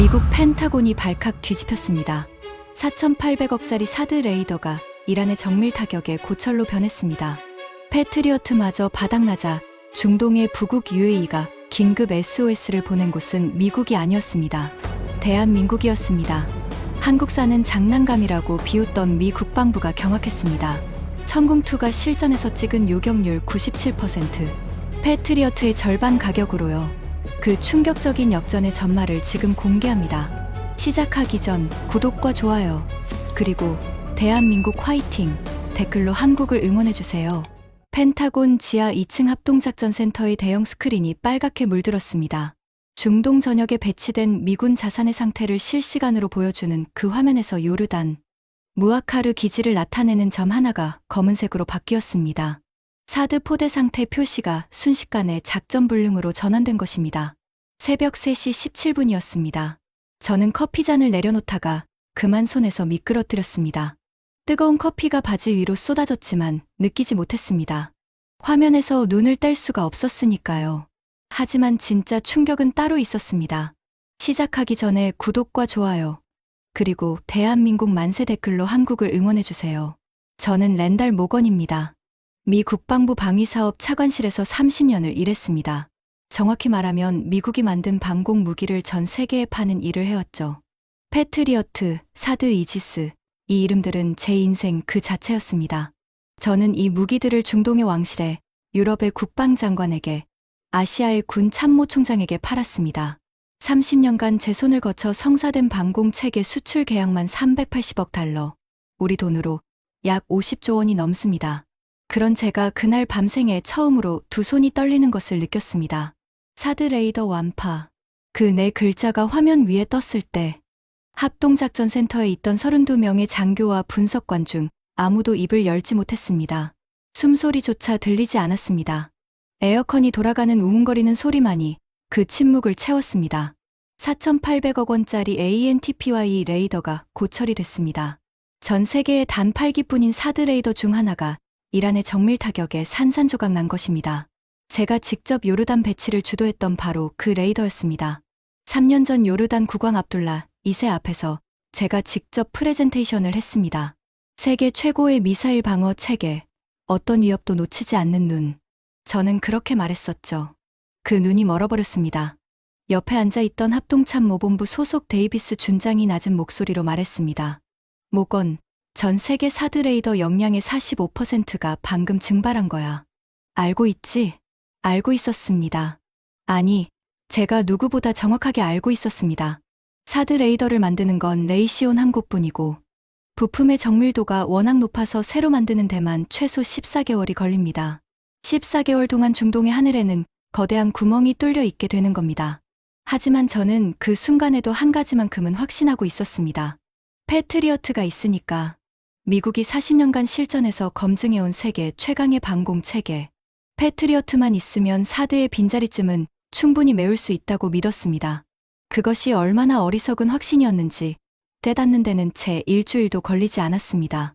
미국 펜타곤이 발칵 뒤집혔습니다. 4,800억짜리 사드 레이더가 이란의 정밀 타격에 고철로 변했습니다. 패트리어트마저 바닥나자 중동의 부국 UAE가 긴급 SOS를 보낸 곳은 미국이 아니었습니다. 대한민국이었습니다. 한국산은 장난감이라고 비웃던 미 국방부가 경악했습니다. 천궁2가 실전에서 찍은 요격률 97%, 패트리어트의 절반 가격으로요. 그 충격적인 역전의 전말을 지금 공개합니다. 시작하기 전 구독과 좋아요, 그리고 대한민국 화이팅 댓글로 한국을 응원해주세요. 펜타곤 지하 2층 합동작전센터의 대형 스크린이 빨갛게 물들었습니다. 중동 전역에 배치된 미군 자산의 상태를 실시간으로 보여주는 그 화면에서 요르단, 무아카르 기지를 나타내는 점 하나가 검은색으로 바뀌었습니다. 사드 포대 상태 표시가 순식간에 작전 불능으로 전환된 것입니다. 새벽 3시 17분이었습니다. 저는 커피잔을 내려놓다가 그만 손에서 미끄러뜨렸습니다. 뜨거운 커피가 바지 위로 쏟아졌지만 느끼지 못했습니다. 화면에서 눈을 뗄 수가 없었으니까요. 하지만 진짜 충격은 따로 있었습니다. 시작하기 전에 구독과 좋아요, 그리고 대한민국 만세 댓글로 한국을 응원해주세요. 저는 랜달 모건입니다. 미 국방부 방위사업 차관실에서 30년을 일했습니다. 정확히 말하면 미국이 만든 방공 무기를 전 세계에 파는 일을 해왔죠. 패트리어트, 사드 이지스, 이 이름들은 제 인생 그 자체였습니다. 저는 이 무기들을 중동의 왕실에, 유럽의 국방장관에게, 아시아의 군 참모총장에게 팔았습니다. 30년간 제 손을 거쳐 성사된 방공체계 수출 계약만 380억 달러, 우리 돈으로 약 50조 원이 넘습니다. 그런 제가 그날 밤생에 처음으로 두 손이 떨리는 것을 느꼈습니다. 사드 레이더 완파, 그 네 글자가 화면 위에 떴을 때 합동작전센터에 있던 32명의 장교와 분석관 중 아무도 입을 열지 못했습니다. 숨소리조차 들리지 않았습니다. 에어컨이 돌아가는 우웅거리는 소리만이 그 침묵을 채웠습니다. 4,800억 원짜리 ANTPY 레이더가 고철이 됐습니다. 전 세계에 단 8기뿐인 사드 레이더 중 하나가 이란의 정밀 타격에 산산조각 난 것입니다. 제가 직접 요르단 배치를 주도했던 바로 그 레이더였습니다. 3년 전 요르단 국왕 압둘라 2세 앞에서 제가 직접 프레젠테이션을 했습니다. 세계 최고의 미사일 방어 체계, 어떤 위협도 놓치지 않는 눈. 저는 그렇게 말했었죠. 그 눈이 멀어버렸습니다. 옆에 앉아있던 합동참모본부 소속 데이비스 준장이 낮은 목소리로 말했습니다. 모건, 전 세계 사드 레이더 역량의 45%가 방금 증발한 거야. 알고 있지? 알고 있었습니다. 아니, 제가 누구보다 정확하게 알고 있었습니다. 사드 레이더를 만드는 건 레이시온 한 곳뿐이고 부품의 정밀도가 워낙 높아서 새로 만드는 데만 최소 14개월이 걸립니다. 14개월 동안 중동의 하늘에는 거대한 구멍이 뚫려 있게 되는 겁니다. 하지만 저는 그 순간에도 한 가지만큼은 확신하고 있었습니다. 패트리어트가 있으니까. 미국이 40년간 실전에서 검증해온 세계 최강의 방공 체계. 패트리어트만 있으면 사드의 빈자리쯤은 충분히 메울 수 있다고 믿었습니다. 그것이 얼마나 어리석은 확신이었는지 떼닫는 데는 채 일주일도 걸리지 않았습니다.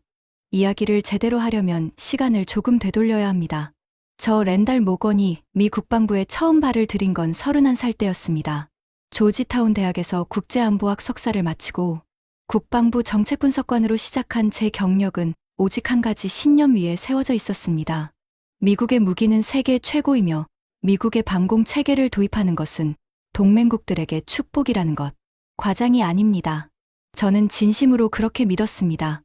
이야기를 제대로 하려면 시간을 조금 되돌려야 합니다. 저 랜달 모건이 미 국방부에 처음 발을 들인 건 31살 때였습니다. 조지타운 대학에서 국제안보학 석사를 마치고 국방부 정책분석관으로 시작한 제 경력은 오직 한 가지 신념 위에 세워져 있었습니다. 미국의 무기는 세계 최고이며 미국의 방공 체계를 도입하는 것은 동맹국들에게 축복이라는 것. 과장이 아닙니다. 저는 진심으로 그렇게 믿었습니다.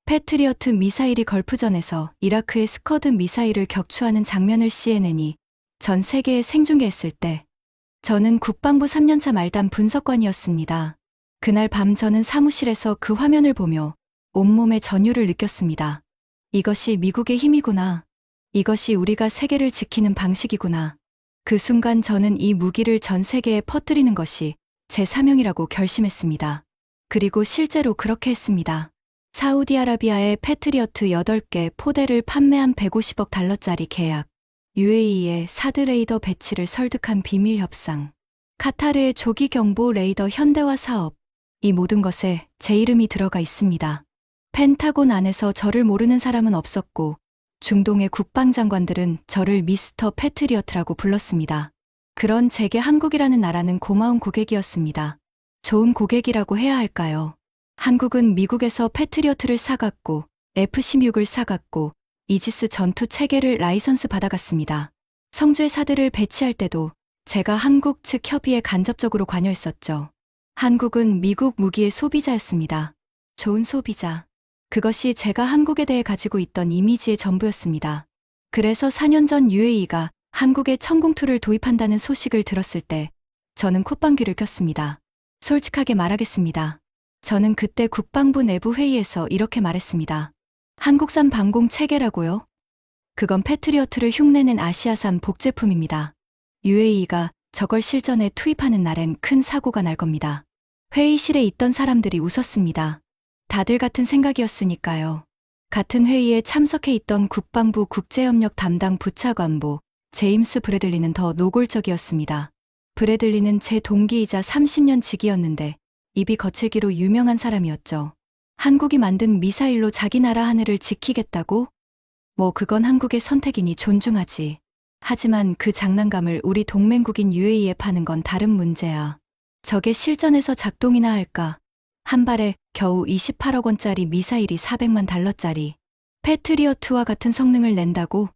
패트리어트 미사일이 걸프전에서 이라크의 스커드 미사일을 격추하는 장면을 CNN이 전 세계에 생중계했을 때 저는 국방부 3년차 말단 분석관이었습니다. 그날 밤 저는 사무실에서 그 화면을 보며 온몸의 전율을 느꼈습니다. 이것이 미국의 힘이구나. 이것이 우리가 세계를 지키는 방식이구나. 그 순간 저는 이 무기를 전 세계에 퍼뜨리는 것이 제 사명이라고 결심했습니다. 그리고 실제로 그렇게 했습니다. 사우디아라비아의 패트리어트 8개 포대를 판매한 150억 달러짜리 계약, UAE의 사드 레이더 배치를 설득한 비밀 협상, 카타르의 조기 경보 레이더 현대화 사업, 이 모든 것에 제 이름이 들어가 있습니다. 펜타곤 안에서 저를 모르는 사람은 없었고 중동의 국방장관들은 저를 미스터 패트리어트라고 불렀습니다. 그런 제게 한국이라는 나라는 고마운 고객이었습니다. 좋은 고객이라고 해야 할까요? 한국은 미국에서 패트리어트를 사갔고 F-16을 사갔고 이지스 전투 체계를 라이선스 받아갔습니다. 성주에 사드를 배치할 때도 제가 한국 측 협의에 간접적으로 관여했었죠. 한국은 미국 무기의 소비자였습니다. 좋은 소비자. 그것이 제가 한국에 대해 가지고 있던 이미지의 전부였습니다. 그래서 4년 전 UAE가 한국에 천공투를 도입한다는 소식을 들었을 때 저는 콧방귀를 꼈습니다. 솔직하게 말하겠습니다. 저는 그때 국방부 내부 회의에서 이렇게 말했습니다. 한국산 방공 체계라고요? 그건 패트리어트를 흉내낸 아시아산 복제품입니다. UAE가 저걸 실전에 투입하는 날엔 큰 사고가 날 겁니다. 회의실에 있던 사람들이 웃었습니다. 다들 같은 생각이었으니까요. 같은 회의에 참석해 있던 국방부 국제협력 담당 부차관보 제임스 브래들리는 더 노골적이었습니다. 브래들리는 제 동기이자 30년 직이었는데 입이 거칠기로 유명한 사람이었죠. 한국이 만든 미사일로 자기 나라 하늘을 지키겠다고? 뭐 그건 한국의 선택이니 존중하지. 하지만 그 장난감을 우리 동맹국인 UAE에 파는 건 다른 문제야. 저게 실전에서 작동이나 할까? 한 발에 겨우 28억 원짜리 미사일이 400만 달러짜리. 패트리어트와 같은 성능을 낸다고?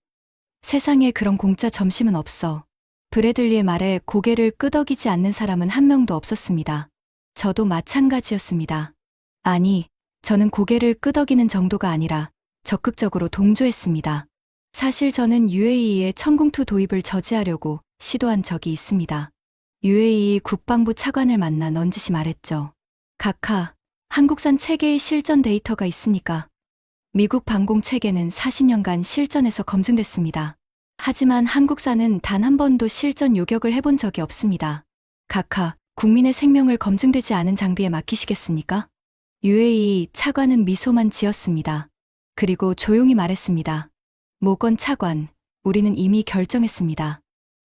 세상에 그런 공짜 점심은 없어. 브래들리의 말에 고개를 끄덕이지 않는 사람은 한 명도 없었습니다. 저도 마찬가지였습니다. 아니, 저는 고개를 끄덕이는 정도가 아니라 적극적으로 동조했습니다. 사실 저는 UAE의 천공투 도입을 저지하려고 시도한 적이 있습니다. UAE 국방부 차관을 만나 넌지시 말했죠. 각하, 한국산 체계의 실전 데이터가 있으니까. 미국 방공 체계는 40년간 실전에서 검증됐습니다. 하지만 한국산은 단 한 번도 실전 요격을 해본 적이 없습니다. 각하, 국민의 생명을 검증되지 않은 장비에 맡기시겠습니까? UAE 차관은 미소만 지었습니다. 그리고 조용히 말했습니다. 모건 차관, 우리는 이미 결정했습니다.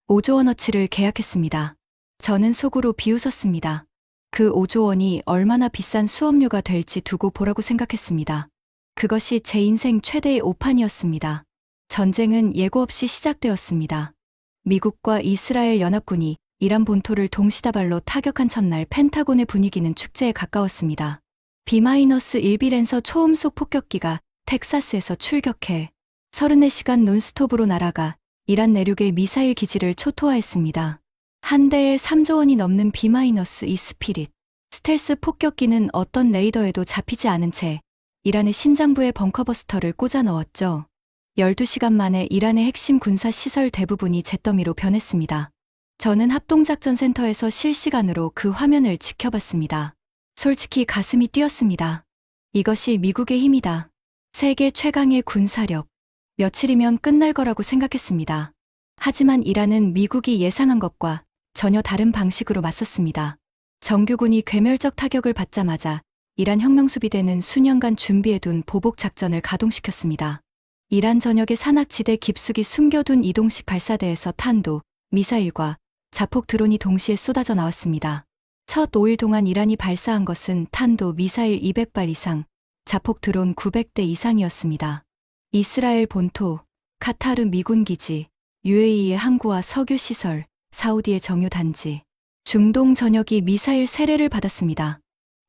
5조 원어치를 계약했습니다. 저는 속으로 비웃었습니다. 그 5조 원이 얼마나 비싼 수업료가 될지 두고 보라고 생각했습니다. 그것이 제 인생 최대의 오판이었습니다. 전쟁은 예고 없이 시작되었습니다. 미국과 이스라엘 연합군이 이란 본토를 동시다발로 타격한 첫날 펜타곤의 분위기는 축제에 가까웠습니다. B-1B 랜서 초음속 폭격기가 텍사스에서 출격해 34시간 논스톱으로 날아가 이란 내륙의 미사일 기지를 초토화했습니다. 한 대에 3조 원이 넘는 B-2 스피릿. 스텔스 폭격기는 어떤 레이더에도 잡히지 않은 채 이란의 심장부에 벙커버스터를 꽂아 넣었죠. 12시간 만에 이란의 핵심 군사 시설 대부분이 잿더미로 변했습니다. 저는 합동작전센터에서 실시간으로 그 화면을 지켜봤습니다. 솔직히 가슴이 뛰었습니다. 이것이 미국의 힘이다. 세계 최강의 군사력. 며칠이면 끝날 거라고 생각했습니다. 하지만 이란은 미국이 예상한 것과 전혀 다른 방식으로 맞섰습니다. 정규군이 괴멸적 타격을 받자마자 이란 혁명수비대는 수년간 준비해둔 보복작전을 가동시켰습니다. 이란 전역의 산악지대 깊숙이 숨겨둔 이동식 발사대에서 탄도, 미사일과 자폭 드론이 동시에 쏟아져 나왔습니다. 첫 5일 동안 이란이 발사한 것은 탄도, 미사일 200발 이상, 자폭 드론 900대 이상이었습니다. 이스라엘 본토, 카타르 미군 기지, UAE의 항구와 석유 시설, 사우디의 정유 단지, 중동 전역이 미사일 세례를 받았습니다.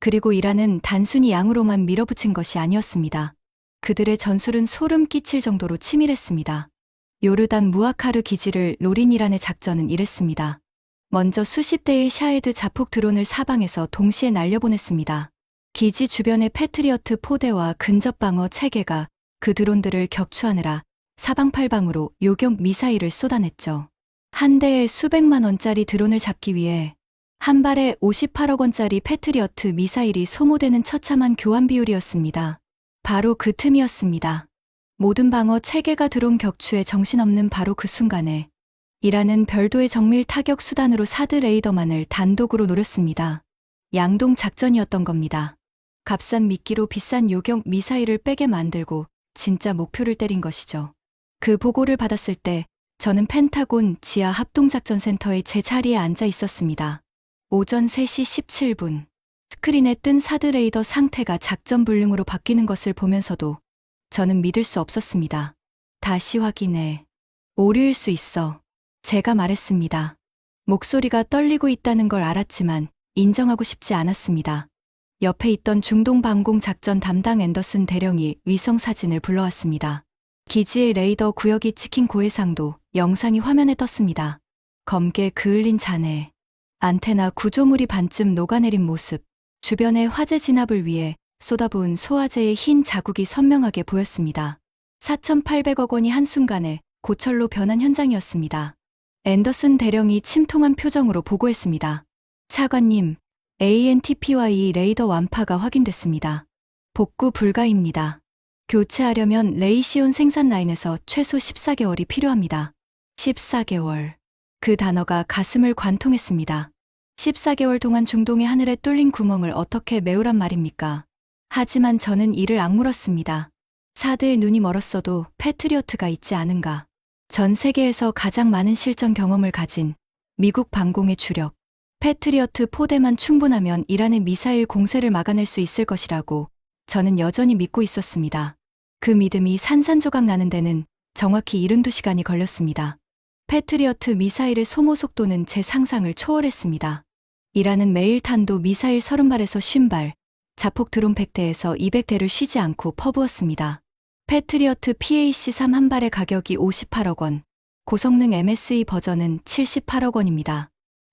그리고 이란은 단순히 양으로만 밀어붙인 것이 아니었습니다. 그들의 전술은 소름 끼칠 정도로 치밀했습니다. 요르단 무아카르 기지를 노린 이란의 작전은 이랬습니다. 먼저 수십 대의 샤헤드 자폭 드론을 사방에서 동시에 날려보냈습니다. 기지 주변의 패트리어트 포대와 근접방어 체계가 그 드론들을 격추하느라 사방팔방으로 요격 미사일을 쏟아냈죠. 한 대에 수백만 원짜리 드론을 잡기 위해 한 발에 58억 원짜리 패트리어트 미사일이 소모되는 처참한 교환 비율이었습니다. 바로 그 틈이었습니다. 모든 방어 체계가 드론 격추에 정신없는 바로 그 순간에 이란은 별도의 정밀 타격 수단으로 사드 레이더만을 단독으로 노렸습니다. 양동 작전이었던 겁니다. 값싼 미끼로 비싼 요격 미사일을 빼게 만들고 진짜 목표를 때린 것이죠. 그 보고를 받았을 때 저는 펜타곤 지하 합동작전센터의 제 자리에 앉아 있었습니다. 오전 3시 17분. 스크린에 뜬 사드 레이더 상태가 작전 불능으로 바뀌는 것을 보면서도 저는 믿을 수 없었습니다. 다시 확인해. 오류일 수 있어. 제가 말했습니다. 목소리가 떨리고 있다는 걸 알았지만 인정하고 싶지 않았습니다. 옆에 있던 중동 방공 작전 담당 앤더슨 대령이 위성 사진을 불러왔습니다. 기지의 레이더 구역이 찍힌 고해상도 영상이 화면에 떴습니다. 검게 그을린 잔해, 안테나 구조물이 반쯤 녹아내린 모습, 주변의 화재 진압을 위해 쏟아부은 소화제의 흰 자국이 선명하게 보였습니다. 4,800억 원이 한순간에 고철로 변한 현장이었습니다. 앤더슨 대령이 침통한 표정으로 보고했습니다. 차관님, ANTPY 레이더 완파가 확인됐습니다. 복구 불가입니다. 교체하려면 레이시온 생산 라인에서 최소 14개월이 필요합니다. 14개월. 그 단어가 가슴을 관통했습니다. 14개월 동안 중동의 하늘에 뚫린 구멍을 어떻게 메우란 말입니까? 하지만 저는 이를 악물었습니다. 사드의 눈이 멀었어도 패트리어트가 있지 않은가. 전 세계에서 가장 많은 실전 경험을 가진 미국 방공의 주력. 패트리어트 포대만 충분하면 이란의 미사일 공세를 막아낼 수 있을 것이라고 저는 여전히 믿고 있었습니다. 그 믿음이 산산조각 나는 데는 정확히 72시간이 걸렸습니다. 패트리어트 미사일의 소모 속도는 제 상상을 초월했습니다. 이란은 매일 탄도 미사일 30발에서 50발, 자폭 드론 100대에서 200대를 쉬지 않고 퍼부었습니다. 패트리어트 PAC-3 한 발의 가격이 58억 원, 고성능 MSE 버전은 78억 원입니다.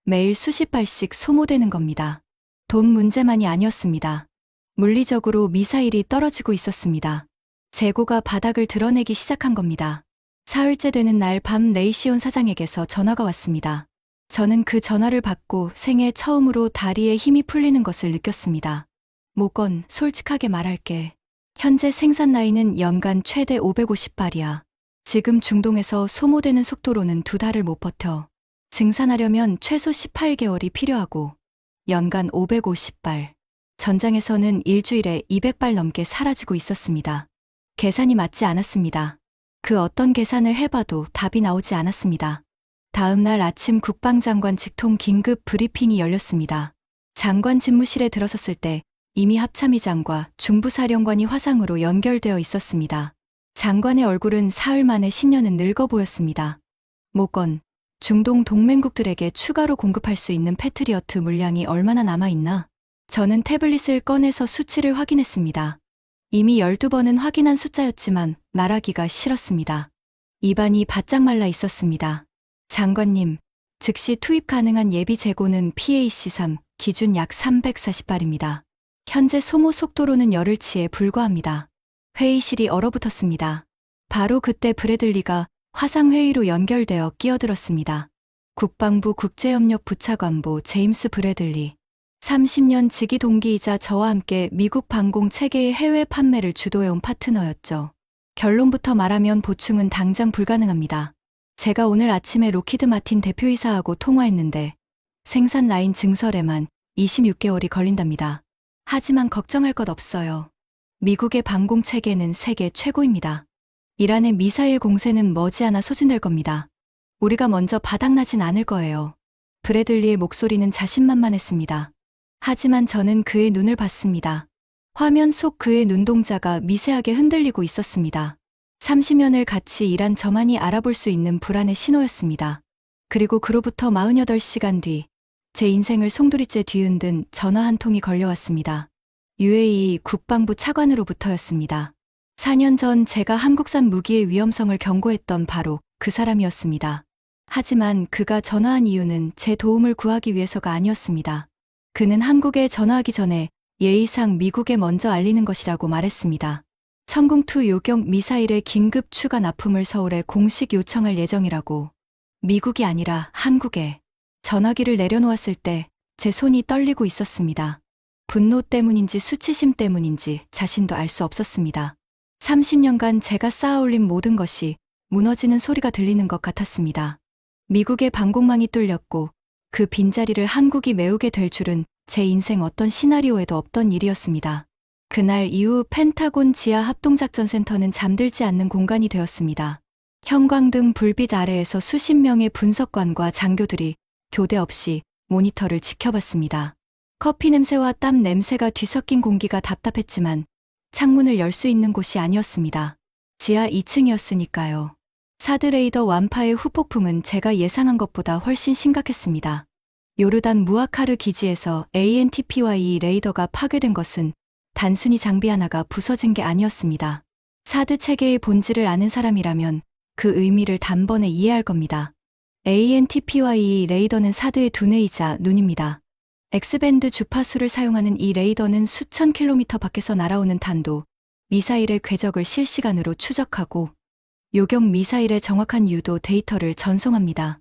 매일 수십 발씩 소모되는 겁니다. 돈 문제만이 아니었습니다. 물리적으로 미사일이 떨어지고 있었습니다. 재고가 바닥을 드러내기 시작한 겁니다. 사흘째 되는 날 밤 레이시온 사장에게서 전화가 왔습니다. 저는 그 전화를 받고 생애 처음으로 다리에 힘이 풀리는 것을 느꼈습니다. 모건, 솔직하게 말할게. 현재 생산 라인은 연간 최대 550발이야. 지금 중동에서 소모되는 속도로는 2달을 못 버텨. 증산하려면 최소 18개월이 필요하고 연간 550발. 전장에서는 일주일에 200발 넘게 사라지고 있었습니다. 계산이 맞지 않았습니다. 그 어떤 계산을 해봐도 답이 나오지 않았습니다. 다음 날 아침 국방장관 직통 긴급 브리핑이 열렸습니다. 장관 집무실에 들어섰을 때 이미 합참의장과 중부사령관이 화상으로 연결되어 있었습니다. 장관의 얼굴은 사흘 만에 신년은 늙어 보였습니다. 모건, 중동 동맹국들에게 추가로 공급할 수 있는 패트리어트 물량이 얼마나 남아있나? 저는 태블릿을 꺼내서 수치를 확인했습니다. 이미 12번은 확인한 숫자였지만 말하기가 싫었습니다. 입안이 바짝 말라 있었습니다. 장관님, 즉시 투입 가능한 예비 재고는 PAC-3 기준 약 340발입니다. 현재 소모 속도로는 열흘치에 불과합니다. 회의실이 얼어붙었습니다. 바로 그때 브래들리가 화상회의로 연결되어 끼어들었습니다. 국방부 국제협력 부차관보 제임스 브래들리. 30년 지기 동기이자 저와 함께 미국 방공 체계의 해외 판매를 주도해온 파트너였죠. 결론부터 말하면 보충은 당장 불가능합니다. 제가 오늘 아침에 로키드 마틴 대표이사하고 통화했는데 생산 라인 증설에만 26개월이 걸린답니다. 하지만 걱정할 것 없어요. 미국의 방공 체계는 세계 최고입니다. 이란의 미사일 공세는 머지않아 소진될 겁니다. 우리가 먼저 바닥나진 않을 거예요. 브래들리의 목소리는 자신만만했습니다. 하지만 저는 그의 눈을 봤습니다. 화면 속 그의 눈동자가 미세하게 흔들리고 있었습니다. 30년을 같이 일한 저만이 알아볼 수 있는 불안의 신호였습니다. 그리고 그로부터 48시간 뒤, 제 인생을 송두리째 뒤흔든 전화 한 통이 걸려왔습니다. UAE 국방부 차관으로부터였습니다. 4년 전 제가 한국산 무기의 위험성을 경고했던 바로 그 사람이었습니다. 하지만 그가 전화한 이유는 제 도움을 구하기 위해서가 아니었습니다. 그는 한국에 전화하기 전에 예의상 미국에 먼저 알리는 것이라고 말했습니다. 천궁2 요격 미사일의 긴급 추가 납품을 서울에 공식 요청할 예정이라고. 미국이 아니라 한국에. 전화기를 내려놓았을 때 제 손이 떨리고 있었습니다. 분노 때문인지 수치심 때문인지 자신도 알 수 없었습니다. 30년간 제가 쌓아올린 모든 것이 무너지는 소리가 들리는 것 같았습니다. 미국의 방공망이 뚫렸고 그 빈자리를 한국이 메우게 될 줄은 제 인생 어떤 시나리오에도 없던 일이었습니다. 그날 이후 펜타곤 지하 합동작전센터는 잠들지 않는 공간이 되었습니다. 형광등 불빛 아래에서 수십 명의 분석관과 장교들이 교대 없이 모니터를 지켜봤습니다. 커피 냄새와 땀 냄새가 뒤섞인 공기가 답답했지만 창문을 열 수 있는 곳이 아니었습니다. 지하 2층이었으니까요. 사드 레이더 완파의 후폭풍은 제가 예상한 것보다 훨씬 심각했습니다. 요르단 무아카르 기지에서 ANTPY 레이더가 파괴된 것은 단순히 장비 하나가 부서진 게 아니었습니다. 사드 체계의 본질을 아는 사람이라면 그 의미를 단번에 이해할 겁니다. ANTPY 레이더는 사드의 두뇌이자 눈입니다. X밴드 주파수를 사용하는 이 레이더는 수천 킬로미터 밖에서 날아오는 탄도, 미사일의 궤적을 실시간으로 추적하고 요격 미사일의 정확한 유도 데이터를 전송합니다.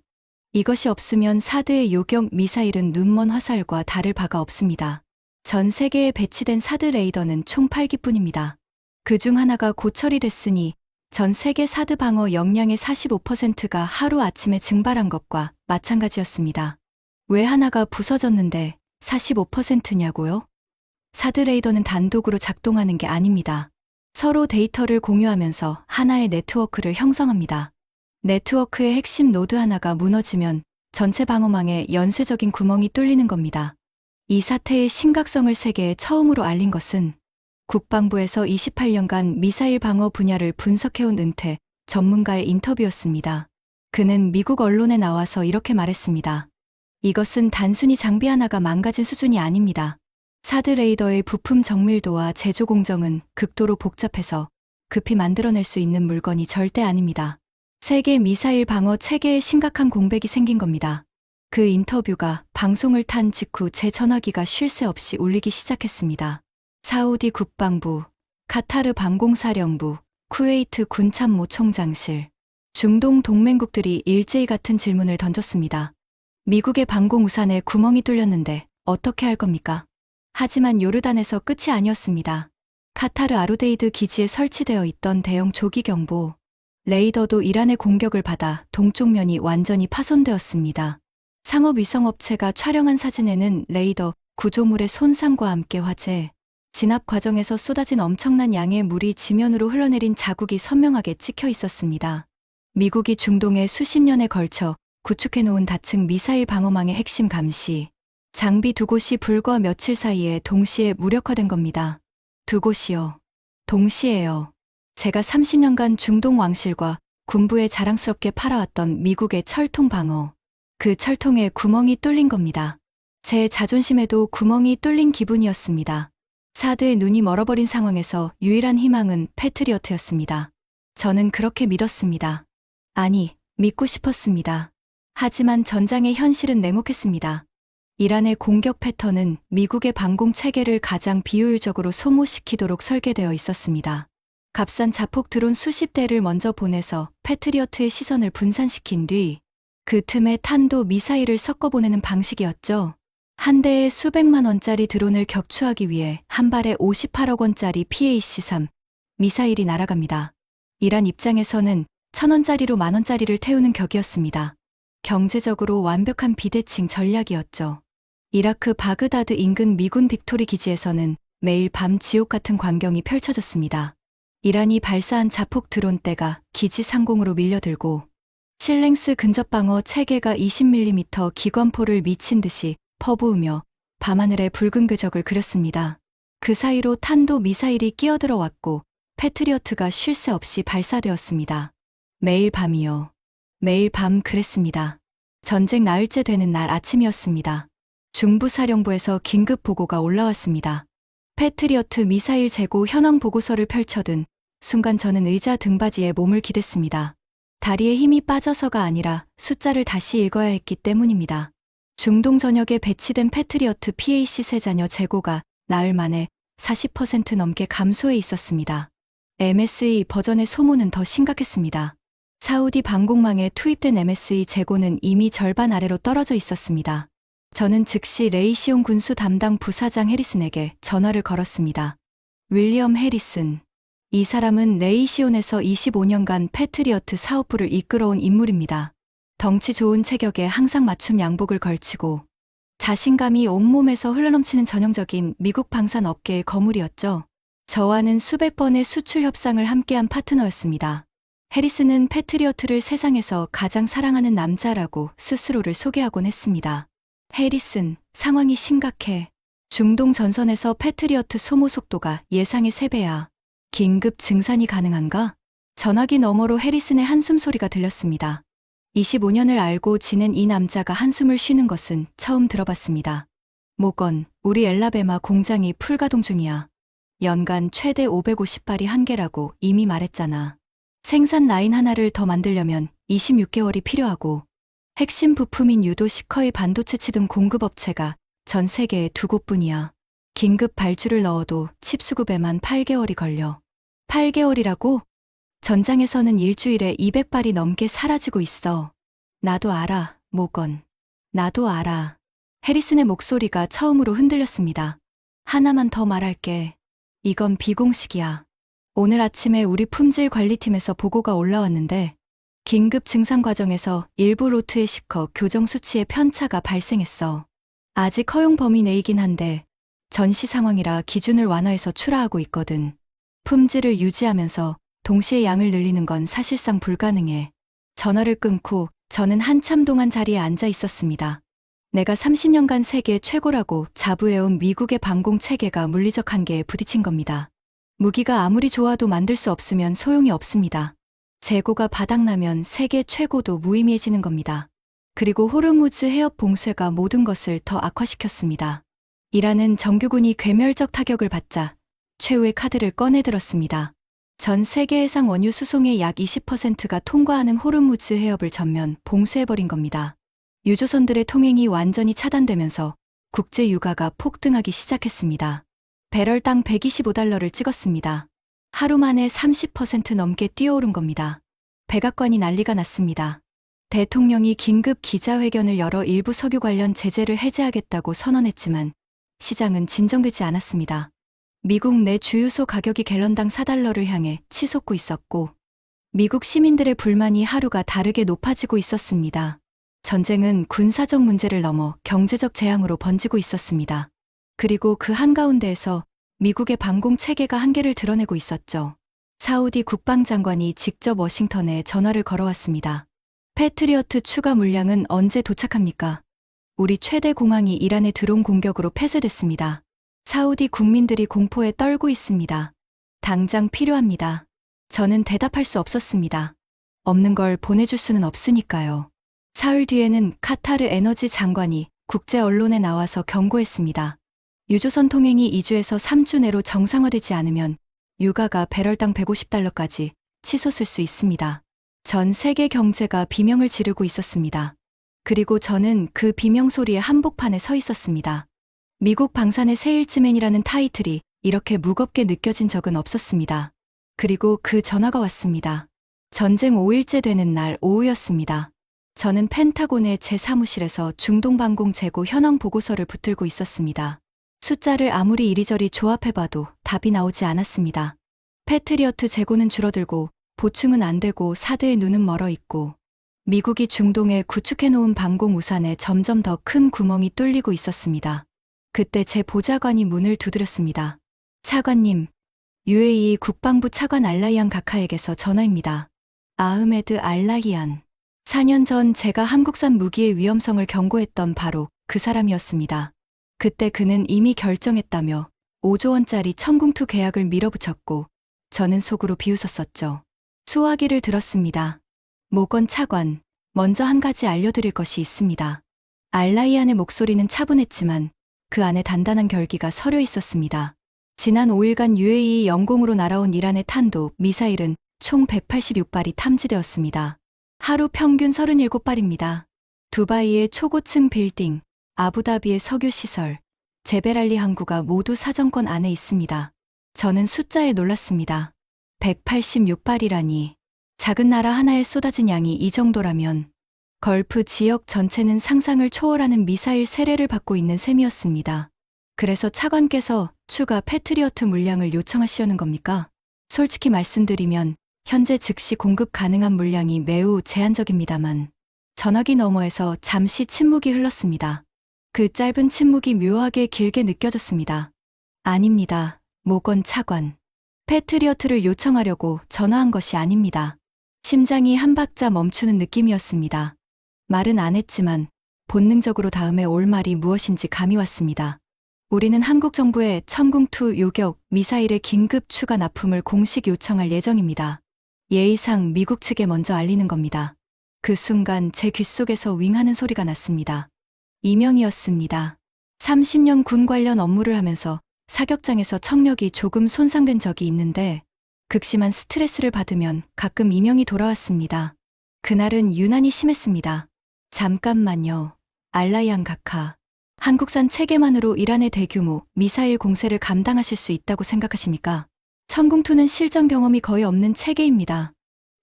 이것이 없으면 사드의 요격 미사일은 눈먼 화살과 다를 바가 없습니다. 전 세계에 배치된 사드 레이더는 총 8기뿐입니다. 그중 하나가 고철이 됐으니 전 세계 사드 방어 역량의 45%가 하루아침에 증발한 것과 마찬가지였습니다. 왜 하나가 부서졌는데 45%냐고요? 사드 레이더는 단독으로 작동하는 게 아닙니다. 서로 데이터를 공유하면서 하나의 네트워크를 형성합니다. 네트워크의 핵심 노드 하나가 무너지면 전체 방어망에 연쇄적인 구멍이 뚫리는 겁니다. 이 사태의 심각성을 세계에 처음으로 알린 것은 국방부에서 28년간 미사일 방어 분야를 분석해온 은퇴 전문가의 인터뷰였습니다. 그는 미국 언론에 나와서 이렇게 말했습니다. 이것은 단순히 장비 하나가 망가진 수준이 아닙니다. 사드 레이더의 부품 정밀도와 제조 공정은 극도로 복잡해서 급히 만들어낼 수 있는 물건이 절대 아닙니다. 세계 미사일 방어 체계에 심각한 공백이 생긴 겁니다. 그 인터뷰가 방송을 탄 직후 제 전화기가 쉴 새 없이 울리기 시작했습니다. 사우디 국방부, 카타르 방공사령부, 쿠웨이트 군참모 총장실, 중동 동맹국들이 일제히 같은 질문을 던졌습니다. 미국의 방공우산에 구멍이 뚫렸는데 어떻게 할 겁니까? 하지만 요르단에서 끝이 아니었습니다. 카타르 아루데이드 기지에 설치되어 있던 대형 조기경보 레이더도 이란의 공격을 받아 동쪽 면이 완전히 파손되었습니다. 상업위성업체가 촬영한 사진에는 레이더 구조물의 손상과 함께 화재, 진압 과정에서 쏟아진 엄청난 양의 물이 지면으로 흘러내린 자국이 선명하게 찍혀 있었습니다. 미국이 중동에 수십 년에 걸쳐 구축해놓은 다층 미사일 방어망의 핵심 감시, 장비 두 곳이 불과 며칠 사이에 동시에 무력화된 겁니다. 두 곳이요. 동시에요. 제가 30년간 중동 왕실과 군부에 자랑스럽게 팔아왔던 미국의 철통 방어. 그 철통에 구멍이 뚫린 겁니다. 제 자존심에도 구멍이 뚫린 기분이었습니다. 사드의 눈이 멀어버린 상황에서 유일한 희망은 패트리어트였습니다. 저는 그렇게 믿었습니다. 아니, 믿고 싶었습니다. 하지만 전장의 현실은 냉혹했습니다. 이란의 공격 패턴은 미국의 방공 체계를 가장 비효율적으로 소모시키도록 설계되어 있었습니다. 값싼 자폭 드론 수십 대를 먼저 보내서 패트리어트의 시선을 분산시킨 뒤 그 틈에 탄도 미사일을 섞어 보내는 방식이었죠. 한 대에 수백만 원짜리 드론을 격추하기 위해 한 발에 58억 원짜리 PAC-3 미사일이 날아갑니다. 이란 입장에서는 1,000원짜리로 만원짜리를 태우는 격이었습니다. 경제적으로 완벽한 비대칭 전략이었죠. 이라크 바그다드 인근 미군 빅토리 기지에서는 매일 밤 지옥 같은 광경이 펼쳐졌습니다. 이란이 발사한 자폭 드론대가 기지 상공으로 밀려들고 실랭스 근접방어 체계가 20mm 기관포를 미친 듯이 퍼부으며 밤하늘에 붉은 궤적을 그렸습니다. 그 사이로 탄도 미사일이 끼어들어 왔고 패트리어트가 쉴 새 없이 발사되었습니다. 매일 밤이요. 매일 밤 그랬습니다. 전쟁 나흘째 되는 날 아침이었습니다. 중부사령부에서 긴급 보고가 올라왔습니다. 패트리어트 미사일 재고 현황 보고서를 펼쳐든 순간 저는 의자 등받이에 몸을 기댔습니다. 다리에 힘이 빠져서가 아니라 숫자를 다시 읽어야 했기 때문입니다. 중동 전역에 배치된 패트리어트 PAC 세자녀 재고가 나흘 만에 40% 넘게 감소해 있었습니다. MSE 버전의 소모는 더 심각했습니다. 사우디 방공망에 투입된 MSE 재고는 이미 절반 아래로 떨어져 있었습니다. 저는 즉시 레이시온 군수 담당 부사장 해리슨에게 전화를 걸었습니다. 윌리엄 해리슨. 이 사람은 레이시온에서 25년간 패트리어트 사업부를 이끌어온 인물입니다. 덩치 좋은 체격에 항상 맞춤 양복을 걸치고 자신감이 온몸에서 흘러넘치는 전형적인 미국 방산 업계의 거물이었죠. 저와는 수백 번의 수출 협상을 함께한 파트너였습니다. 해리슨은 패트리어트를 세상에서 가장 사랑하는 남자라고 스스로를 소개하곤 했습니다. 해리슨, 상황이 심각해. 중동 전선에서 패트리어트 소모 속도가 예상의 3배야. 긴급 증산이 가능한가? 전화기 너머로 해리슨의 한숨 소리가 들렸습니다. 25년을 알고 지낸 이 남자가 한숨을 쉬는 것은 처음 들어봤습니다. 모건, 우리 엘라베마 공장이 풀가동 중이야. 연간 최대 550발이 한계라고 이미 말했잖아. 생산 라인 하나를 더 만들려면 26개월이 필요하고 핵심 부품인 유도 시커의 반도체 등 공급업체가 전 세계에 2곳뿐이야. 긴급 발주를 넣어도 칩 수급에만 8개월이 걸려. 8개월이라고? 전장에서는 일주일에 200발이 넘게 사라지고 있어. 나도 알아, 모건. 나도 알아. 해리슨의 목소리가 처음으로 흔들렸습니다. 하나만 더 말할게. 이건 비공식이야. 오늘 아침에 우리 품질 관리팀에서 보고가 올라왔는데 긴급 증상 과정에서 일부 로트의 시커 교정 수치에 편차가 발생했어. 아직 허용 범위 내이긴 한데 전시 상황이라 기준을 완화해서 출하하고 있거든. 품질을 유지하면서 동시에 양을 늘리는 건 사실상 불가능해. 전화를 끊고 저는 한참 동안 자리에 앉아 있었습니다. 내가 30년간 세계 최고라고 자부해온 미국의 방공 체계가 물리적 한계에 부딪힌 겁니다. 무기가 아무리 좋아도 만들 수 없으면 소용이 없습니다. 재고가 바닥나면 세계 최고도 무의미해지는 겁니다. 그리고 호르무즈 해협 봉쇄가 모든 것을 더 악화시켰습니다. 이란은 정규군이 괴멸적 타격을 받자 최후의 카드를 꺼내들었습니다. 전 세계 해상 원유 수송의 약 20%가 통과하는 호르무즈 해협을 전면 봉쇄해버린 겁니다. 유조선들의 통행이 완전히 차단되면서 국제 유가가 폭등하기 시작했습니다. 배럴당 125달러를 찍었습니다. 하루 만에 30% 넘게 뛰어오른 겁니다. 백악관이 난리가 났습니다. 대통령이 긴급 기자회견을 열어 일부 석유 관련 제재를 해제하겠다고 선언했지만 시장은 진정되지 않았습니다. 미국 내 주유소 가격이 갤런당 4달러를 향해 치솟고 있었고 미국 시민들의 불만이 하루가 다르게 높아지고 있었습니다. 전쟁은 군사적 문제를 넘어 경제적 재앙으로 번지고 있었습니다. 그리고 그 한가운데에서 미국의 방공 체계가 한계를 드러내고 있었죠. 사우디 국방장관이 직접 워싱턴에 전화를 걸어왔습니다. 패트리어트 추가 물량은 언제 도착합니까? 우리 최대 공항이 이란의 드론 공격으로 폐쇄됐습니다. 사우디 국민들이 공포에 떨고 있습니다. 당장 필요합니다. 저는 대답할 수 없었습니다. 없는 걸 보내줄 수는 없으니까요. 사흘 뒤에는 카타르 에너지 장관이 국제 언론에 나와서 경고했습니다. 유조선 통행이 2주에서 3주 내로 정상화되지 않으면 유가가 배럴당 150달러까지 치솟을 수 있습니다. 전 세계 경제가 비명을 지르고 있었습니다. 그리고 저는 그 비명 소리의 한복판에 서 있었습니다. 미국 방산의 세일즈맨이라는 타이틀이 이렇게 무겁게 느껴진 적은 없었습니다. 그리고 그 전화가 왔습니다. 전쟁 5일째 되는 날 오후였습니다. 저는 펜타곤의 제 사무실에서 중동방공 재고 현황 보고서를 붙들고 있었습니다. 숫자를 아무리 이리저리 조합해봐도 답이 나오지 않았습니다. 패트리어트 재고는 줄어들고 보충은 안 되고 사드의 눈은 멀어 있고 미국이 중동에 구축해놓은 방공 우산에 점점 더 큰 구멍이 뚫리고 있었습니다. 그때 제 보좌관이 문을 두드렸습니다. 차관님, UAE 국방부 차관 알라이안 가카에게서 전화입니다. 아흐메드 알라이안. 4년 전 제가 한국산 무기의 위험성을 경고했던 바로 그 사람이었습니다. 그때 그는 이미 결정했다며 5조 원짜리 천궁2 계약을 밀어붙였고 저는 속으로 비웃었었죠. 수화기를 들었습니다. 모건 차관, 먼저 한 가지 알려드릴 것이 있습니다. 알라이안의 목소리는 차분했지만 그 안에 단단한 결기가 서려 있었습니다. 지난 5일간 UAE 영공으로 날아온 이란의 탄도 미사일은 총 186발이 탐지되었습니다. 하루 평균 37발입니다. 두바이의 초고층 빌딩, 아부다비의 석유시설, 제베랄리 항구가 모두 사정권 안에 있습니다. 저는 숫자에 놀랐습니다. 186발이라니. 작은 나라 하나에 쏟아진 양이 이 정도라면 걸프 지역 전체는 상상을 초월하는 미사일 세례를 받고 있는 셈이었습니다. 그래서 차관께서 추가 패트리어트 물량을 요청하시려는 겁니까? 솔직히 말씀드리면 현재 즉시 공급 가능한 물량이 매우 제한적입니다만 전화기 너머에서 잠시 침묵이 흘렀습니다. 그 짧은 침묵이 묘하게 길게 느껴졌습니다. 아닙니다. 모건 차관. 패트리어트를 요청하려고 전화한 것이 아닙니다. 심장이 한 박자 멈추는 느낌이었습니다. 말은 안 했지만 본능적으로 다음에 올 말이 무엇인지 감이 왔습니다. 우리는 한국 정부에 천궁2 요격 미사일의 긴급 추가 납품을 공식 요청할 예정입니다. 예의상 미국 측에 먼저 알리는 겁니다. 그 순간 제 귓속에서 윙하는 소리가 났습니다. 이명이었습니다. 30년 군 관련 업무를 하면서 사격장에서 청력이 조금 손상된 적이 있는데 극심한 스트레스를 받으면 가끔 이명이 돌아왔습니다. 그날은 유난히 심했습니다. 잠깐만요. 알라이안 각하. 한국산 체계만으로 이란의 대규모 미사일 공세를 감당하실 수 있다고 생각하십니까? 천궁2는 실전 경험이 거의 없는 체계입니다.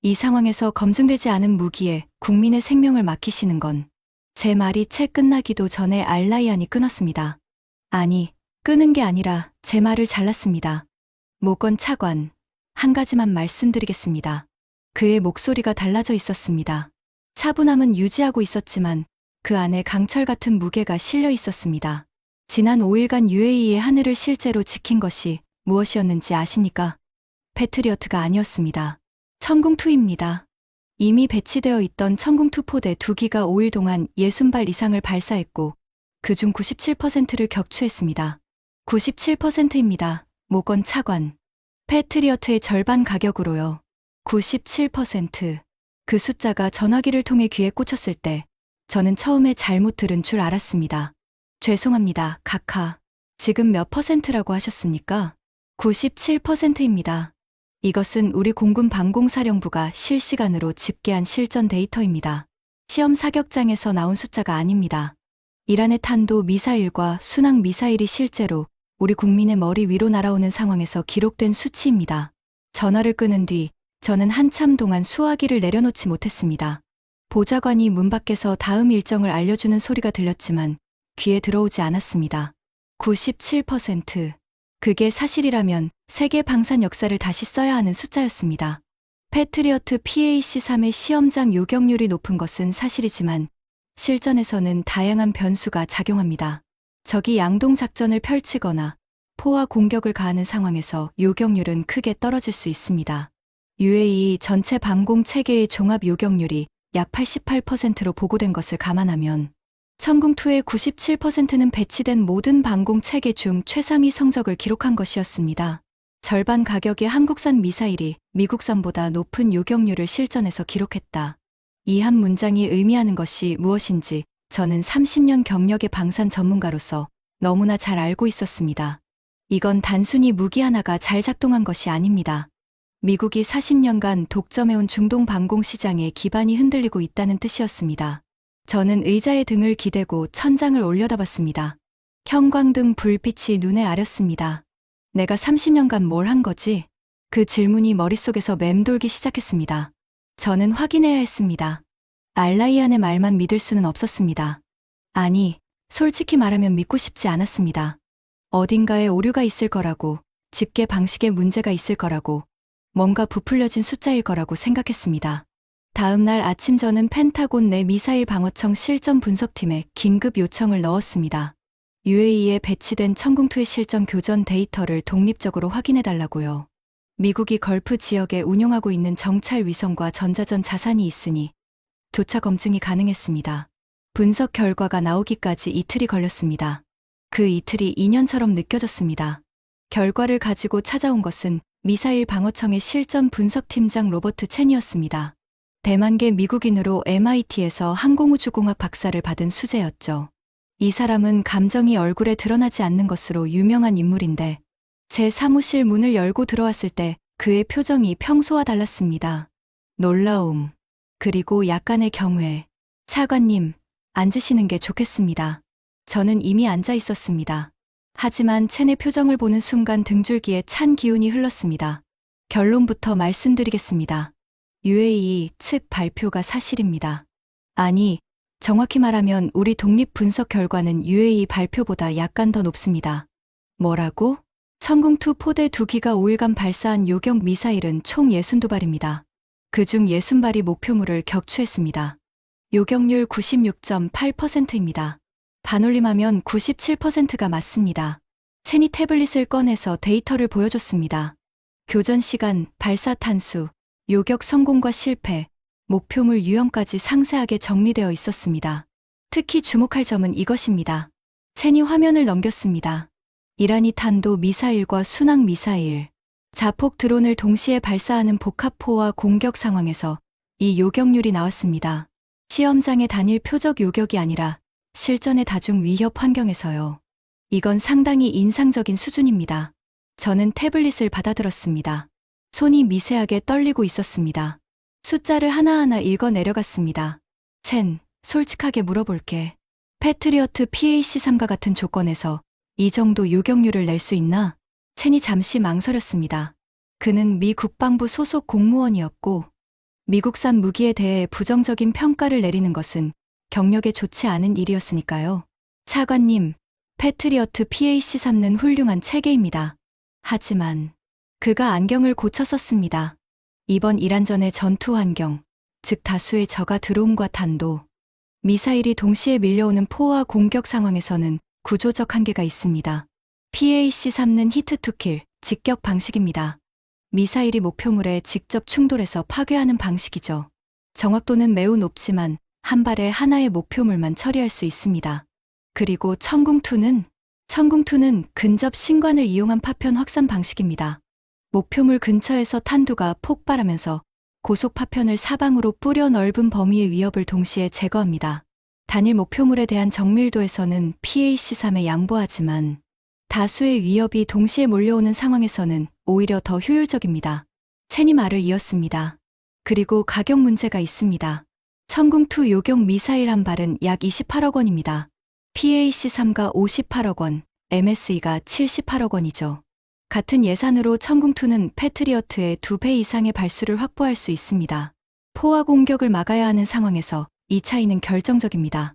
이 상황에서 검증되지 않은 무기에 국민의 생명을 맡기시는 건 제 말이 채 끝나기도 전에 알라이안이 끊었습니다. 아니, 끄는 게 아니라 제 말을 잘랐습니다. 모건 차관, 한 가지만 말씀드리겠습니다. 그의 목소리가 달라져 있었습니다. 차분함은 유지하고 있었지만 그 안에 강철 같은 무게가 실려 있었습니다. 지난 5일간 UAE의 하늘을 실제로 지킨 것이 무엇이었는지 아십니까? 패트리어트가 아니었습니다. 천궁2입니다. 이미 배치되어 있던 천궁2 포대 2기가 5일 동안 60발 이상을 발사했고 그중 97%를 격추했습니다. 97%입니다. 모건 차관. 패트리어트의 절반 가격으로요. 97%. 그 숫자가 전화기를 통해 귀에 꽂혔을 때 저는 처음에 잘못 들은 줄 알았습니다. 죄송합니다, 각하. 지금 몇 퍼센트라고 하셨습니까? 97%입니다. 이것은 우리 공군 방공사령부가 실시간으로 집계한 실전 데이터입니다. 시험 사격장에서 나온 숫자가 아닙니다. 이란의 탄도 미사일과 순항 미사일이 실제로 우리 국민의 머리 위로 날아오는 상황에서 기록된 수치입니다. 전화를 끊은 뒤 저는 한참 동안 수화기를 내려놓지 못했습니다. 보좌관이 문 밖에서 다음 일정을 알려주는 소리가 들렸지만 귀에 들어오지 않았습니다. 97%. 그게 사실이라면 세계 방산 역사를 다시 써야 하는 숫자였습니다. 패트리어트 PAC-3의 시험장 요격률이 높은 것은 사실이지만 실전에서는 다양한 변수가 작용합니다. 적이 양동 작전을 펼치거나 포화 공격을 가하는 상황에서 요격률은 크게 떨어질 수 있습니다. UAE 전체 방공 체계의 종합 요격률이 약 88%로 보고된 것을 감안하면 천궁2의 97%는 배치된 모든 방공 체계 중 최상위 성적을 기록한 것이었습니다. 절반 가격의 한국산 미사일이 미국산보다 높은 요격률을 실전에서 기록했다. 이 한 문장이 의미하는 것이 무엇인지 저는 30년 경력의 방산 전문가로서 너무나 잘 알고 있었습니다. 이건 단순히 무기 하나가 잘 작동한 것이 아닙니다. 미국이 40년간 독점해온 중동 방공 시장의 기반이 흔들리고 있다는 뜻이었습니다. 저는 의자에 등을 기대고 천장을 올려다봤습니다. 형광등 불빛이 눈에 아렸습니다. 내가 30년간 뭘 한 거지? 그 질문이 머릿속에서 맴돌기 시작했습니다. 저는 확인해야 했습니다. 알라이안의 말만 믿을 수는 없었습니다. 아니, 솔직히 말하면 믿고 싶지 않았습니다. 어딘가에 오류가 있을 거라고, 집계 방식에 문제가 있을 거라고, 뭔가 부풀려진 숫자일 거라고 생각했습니다. 다음 날 아침 저는 펜타곤 내 미사일 방어청 실전 분석팀에 긴급 요청을 넣었습니다. UAE에 배치된 천궁2의 실전 교전 데이터를 독립적으로 확인해달라고요. 미국이 걸프 지역에 운용하고 있는 정찰 위성과 전자전 자산이 있으니 조차 검증이 가능했습니다. 분석 결과가 나오기까지 이틀이 걸렸습니다. 그 이틀이 2년처럼 느껴졌습니다. 결과를 가지고 찾아온 것은 미사일 방어청의 실전 분석팀장 로버트 첸이었습니다. 대만계 미국인으로 MIT에서 항공우주공학 박사를 받은 수재였죠. 이 사람은 감정이 얼굴에 드러나지 않는 것으로 유명한 인물인데 제 사무실 문을 열고 들어왔을 때 그의 표정이 평소와 달랐습니다. 놀라움, 그리고 약간의 경외. 차관님, 앉으시는 게 좋겠습니다. 저는 이미 앉아 있었습니다. 하지만 첸의 표정을 보는 순간 등줄기에 찬 기운이 흘렀습니다. 결론부터 말씀드리겠습니다. UAE 측 발표가 사실입니다. 아니, 정확히 말하면 우리 독립 분석 결과는 UAE 발표보다 약간 더 높습니다. 뭐라고? 천궁2 포대 2기가 5일간 발사한 요격 미사일은 총 62발입니다. 그중 60발이 목표물을 격추했습니다. 요격률 96.8%입니다. 반올림하면 97%가 맞습니다. 첸이 태블릿을 꺼내서 데이터를 보여줬습니다. 교전 시간, 발사 탄수, 요격 성공과 실패, 목표물 유형까지 상세하게 정리되어 있었습니다. 특히 주목할 점은 이것입니다. 첸이 화면을 넘겼습니다. 이란이 탄도 미사일과 순항 미사일, 자폭 드론을 동시에 발사하는 복합포와 공격 상황에서 이 요격률이 나왔습니다. 시험장의 단일 표적 요격이 아니라 실전의 다중 위협 환경에서요. 이건 상당히 인상적인 수준입니다. 저는 태블릿을 받아들었습니다. 손이 미세하게 떨리고 있었습니다. 숫자를 하나하나 읽어 내려갔습니다. 첸, 솔직하게 물어볼게. 패트리어트 PAC-3과 같은 조건에서 이 정도 요격률을 낼 수 있나? 첸이 잠시 망설였습니다. 그는 미 국방부 소속 공무원이었고 미국산 무기에 대해 부정적인 평가를 내리는 것은 경력에 좋지 않은 일이었으니까요. 차관님, 패트리어트 PAC-3는 훌륭한 체계입니다. 하지만 그가 안경을 고쳐 썼습니다. 이번 이란전의 전투 환경, 즉 다수의 적가 드론과 탄도, 미사일이 동시에 밀려오는 포화 공격 상황에서는 구조적 한계가 있습니다. PAC-3는 히트-투-킬, 직격 방식입니다. 미사일이 목표물에 직접 충돌해서 파괴하는 방식이죠. 정확도는 매우 높지만 한 발에 하나의 목표물만 처리할 수 있습니다. 그리고 천궁2는 근접 신관을 이용한 파편 확산 방식입니다. 목표물 근처에서 탄두가 폭발하면서 고속 파편을 사방으로 뿌려 넓은 범위의 위협을 동시에 제거합니다. 단일 목표물에 대한 정밀도에서는 PAC-3에 양보하지만 다수의 위협이 동시에 몰려오는 상황에서는 오히려 더 효율적입니다. 첸이 말을 이었습니다. 그리고 가격 문제가 있습니다. 천궁2 요격 미사일 한 발은 약 28억 원입니다. PAC-3가 58억 원, MSE가 78억 원이죠. 같은 예산으로 천궁2는 패트리어트의 2배 이상의 발수를 확보할 수 있습니다. 포화 공격을 막아야 하는 상황에서 이 차이는 결정적입니다.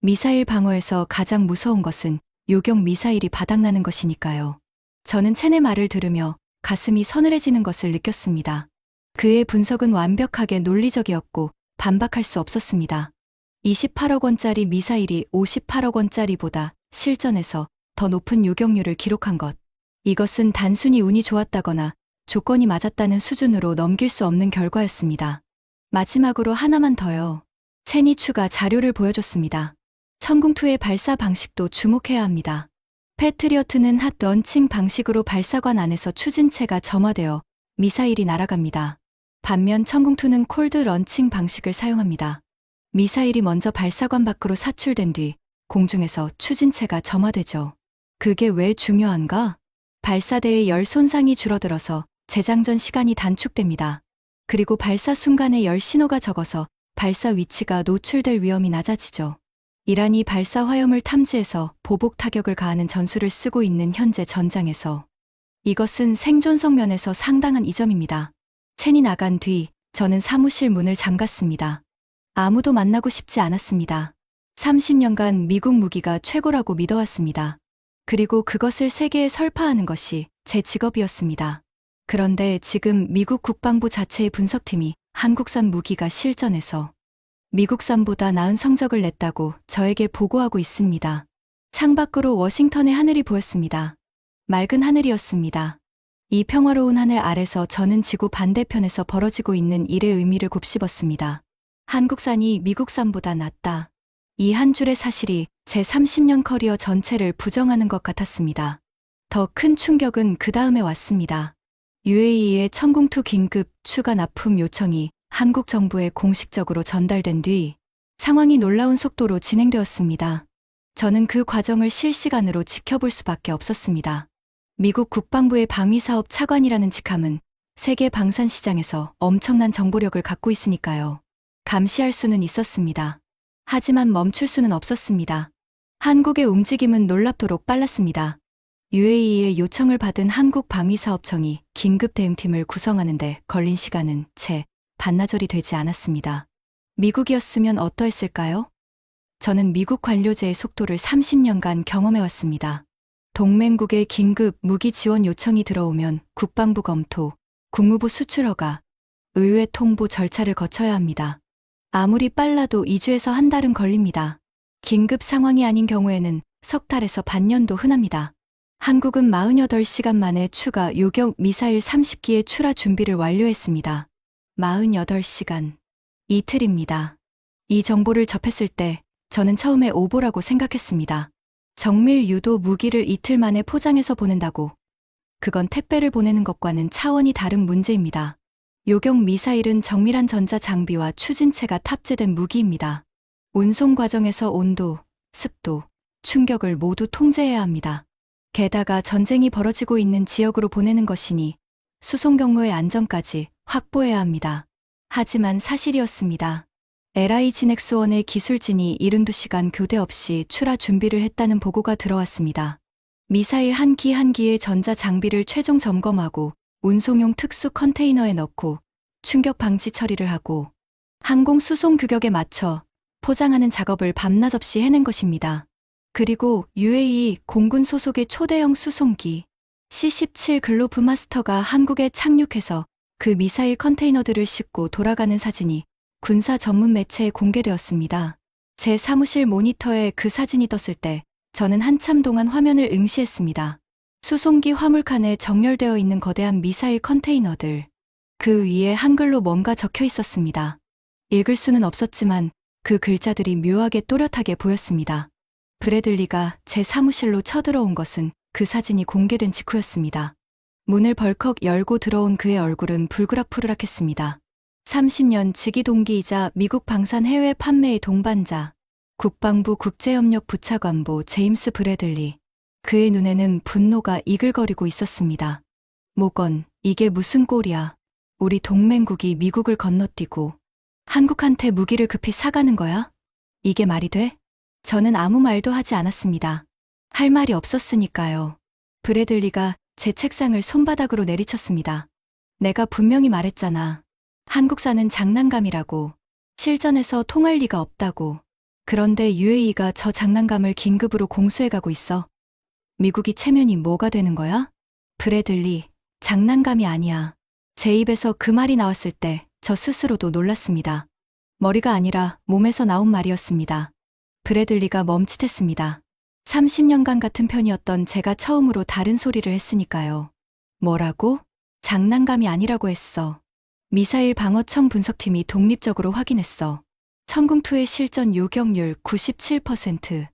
미사일 방어에서 가장 무서운 것은 요격 미사일이 바닥나는 것이니까요. 저는 첸의 말을 들으며 가슴이 서늘해지는 것을 느꼈습니다. 그의 분석은 완벽하게 논리적이었고 반박할 수 없었습니다. 28억 원짜리 미사일이 58억 원짜리보다 실전에서 더 높은 요격률을 기록한 것. 이것은 단순히 운이 좋았다거나 조건이 맞았다는 수준으로 넘길 수 없는 결과였습니다. 마지막으로 하나만 더요. 첸이 추가 자료를 보여줬습니다. 천궁2의 발사 방식도 주목해야 합니다. 패트리어트는 핫 런칭 방식으로 발사관 안에서 추진체가 점화되어 미사일이 날아갑니다. 반면 천궁2는 콜드 런칭 방식을 사용합니다. 미사일이 먼저 발사관 밖으로 사출된 뒤 공중에서 추진체가 점화되죠. 그게 왜 중요한가? 발사대의 열 손상이 줄어들어서 재장전 시간이 단축됩니다. 그리고 발사 순간에 열 신호가 적어서 발사 위치가 노출될 위험이 낮아지죠. 이란이 발사 화염을 탐지해서 보복 타격을 가하는 전술을 쓰고 있는 현재 전장에서 이것은 생존성 면에서 상당한 이점입니다. 첸이 나간 뒤 저는 사무실 문을 잠갔습니다. 아무도 만나고 싶지 않았습니다. 30년간 미국 무기가 최고라고 믿어왔습니다. 그리고 그것을 세계에 설파하는 것이 제 직업이었습니다. 그런데 지금 미국 국방부 자체의 분석팀이 한국산 무기가 실전에서 미국산보다 나은 성적을 냈다고 저에게 보고하고 있습니다. 창밖으로 워싱턴의 하늘이 보였습니다. 맑은 하늘이었습니다. 이 평화로운 하늘 아래서 저는 지구 반대편에서 벌어지고 있는 일의 의미를 곱씹었습니다. 한국산이 미국산보다 낫다. 이 한 줄의 사실이 제 30년 커리어 전체를 부정하는 것 같았습니다. 더 큰 충격은 그 다음에 왔습니다. UAE의 천궁2 긴급 추가 납품 요청이 한국 정부에 공식적으로 전달된 뒤 상황이 놀라운 속도로 진행되었습니다. 저는 그 과정을 실시간으로 지켜볼 수밖에 없었습니다. 미국 국방부의 방위사업 차관이라는 직함은 세계 방산 시장에서 엄청난 정보력을 갖고 있으니까요. 감시할 수는 있었습니다. 하지만 멈출 수는 없었습니다. 한국의 움직임은 놀랍도록 빨랐습니다. UAE의 요청을 받은 한국 방위사업청이 긴급 대응팀을 구성하는데 걸린 시간은 채 반나절이 되지 않았습니다. 미국이었으면 어떠했을까요? 저는 미국 관료제의 속도를 30년간 경험해왔습니다. 동맹국의 긴급 무기 지원 요청이 들어오면 국방부 검토, 국무부 수출 허가, 의회 통보 절차를 거쳐야 합니다. 아무리 빨라도 2주에서 한 달은 걸립니다. 긴급 상황이 아닌 경우에는 석 달에서 반년도 흔합니다. 한국은 48시간 만에 추가 요격 미사일 30기의 출하 준비를 완료했습니다. 48시간. 이틀입니다. 이 정보를 접했을 때 저는 처음에 오보라고 생각했습니다. 정밀 유도 무기를 이틀 만에 포장해서 보낸다고. 그건 택배를 보내는 것과는 차원이 다른 문제입니다. 요격 미사일은 정밀한 전자 장비와 추진체가 탑재된 무기입니다. 운송 과정에서 온도, 습도, 충격을 모두 통제해야 합니다. 게다가 전쟁이 벌어지고 있는 지역으로 보내는 것이니 수송 경로의 안전까지 확보해야 합니다. 하지만 사실이었습니다. LI-GNX-1의 기술진이 72시간 교대 없이 출하 준비를 했다는 보고가 들어왔습니다. 미사일 한 기 한 기의 전자 장비를 최종 점검하고 운송용 특수 컨테이너에 넣고 충격 방지 처리를 하고 항공 수송 규격에 맞춰 포장하는 작업을 밤낮 없이 해낸 것입니다. 그리고 UAE 공군 소속의 초대형 수송기 C-17 글로브 마스터가 한국에 착륙해서 그 미사일 컨테이너들을 싣고 돌아가는 사진이 군사 전문 매체에 공개되었습니다. 제 사무실 모니터에 그 사진이 떴을 때 저는 한참 동안 화면을 응시했습니다. 수송기 화물칸에 정렬되어 있는 거대한 미사일 컨테이너들. 그 위에 한글로 뭔가 적혀 있었습니다. 읽을 수는 없었지만 그 글자들이 묘하게 또렷하게 보였습니다. 브래들리가 제 사무실로 쳐들어온 것은 그 사진이 공개된 직후였습니다. 문을 벌컥 열고 들어온 그의 얼굴은 불그락푸르락했습니다. 30년 지기 동기이자 미국 방산 해외 판매의 동반자, 국방부 국제협력 부차관보 제임스 브래들리. 그의 눈에는 분노가 이글거리고 있었습니다. 모건, 이게 무슨 꼴이야. 우리 동맹국이 미국을 건너뛰고 한국한테 무기를 급히 사가는 거야? 이게 말이 돼? 저는 아무 말도 하지 않았습니다. 할 말이 없었으니까요. 브래들리가 제 책상을 손바닥으로 내리쳤습니다. 내가 분명히 말했잖아. 한국사는 장난감이라고. 실전에서 통할 리가 없다고. 그런데 UAE가 저 장난감을 긴급으로 공수해가고 있어. 미국이 체면이 뭐가 되는 거야? 브래들리, 장난감이 아니야. 제 입에서 그 말이 나왔을 때 저 스스로도 놀랐습니다. 머리가 아니라 몸에서 나온 말이었습니다. 브래들리가 멈칫했습니다. 30년간 같은 편이었던 제가 처음으로 다른 소리를 했으니까요. 뭐라고? 장난감이 아니라고 했어. 미사일 방어청 분석팀이 독립적으로 확인했어. 천궁2의 실전 요격률 97%.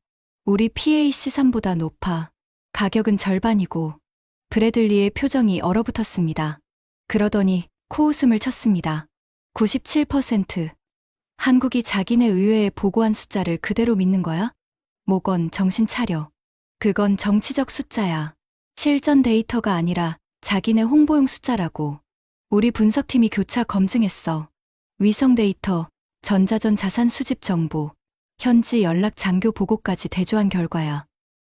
우리 PAC-3보다 높아. 가격은 절반이고. 브래들리의 표정이 얼어붙었습니다. 그러더니 코웃음을 쳤습니다. 97%. 한국이 자기네 의회에 보고한 숫자를 그대로 믿는 거야? 모건, 정신 차려. 그건 정치적 숫자야. 실전 데이터가 아니라 자기네 홍보용 숫자라고. 우리 분석팀이 교차 검증했어. 위성 데이터, 전자전 자산 수집 정보, 현지 연락 장교 보고까지 대조한 결과야.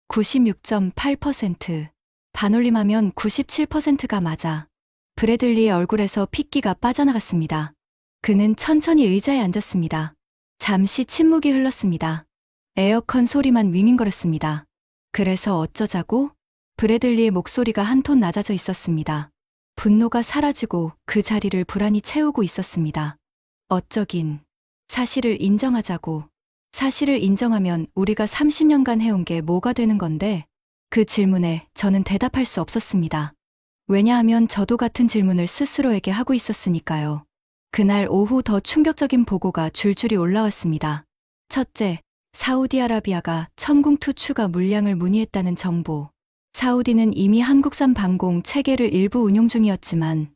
96.8%. 반올림하면 97%가 맞아. 브래들리의 얼굴에서 핏기가 빠져나갔습니다. 그는 천천히 의자에 앉았습니다. 잠시 침묵이 흘렀습니다. 에어컨 소리만 윙윙거렸습니다. 그래서 어쩌자고? 브래들리의 목소리가 한 톤 낮아져 있었습니다. 분노가 사라지고 그 자리를 불안이 채우고 있었습니다. 어쩌긴. 사실을 인정하자고. 사실을 인정하면 우리가 30년간 해온 게 뭐가 되는 건데? 그 질문에 저는 대답할 수 없었습니다. 왜냐하면 저도 같은 질문을 스스로에게 하고 있었으니까요. 그날 오후 더 충격적인 보고가 줄줄이 올라왔습니다. 첫째, 사우디아라비아가 천궁2 추가 물량을 문의했다는 정보. 사우디는 이미 한국산 방공 체계를 일부 운용 중이었지만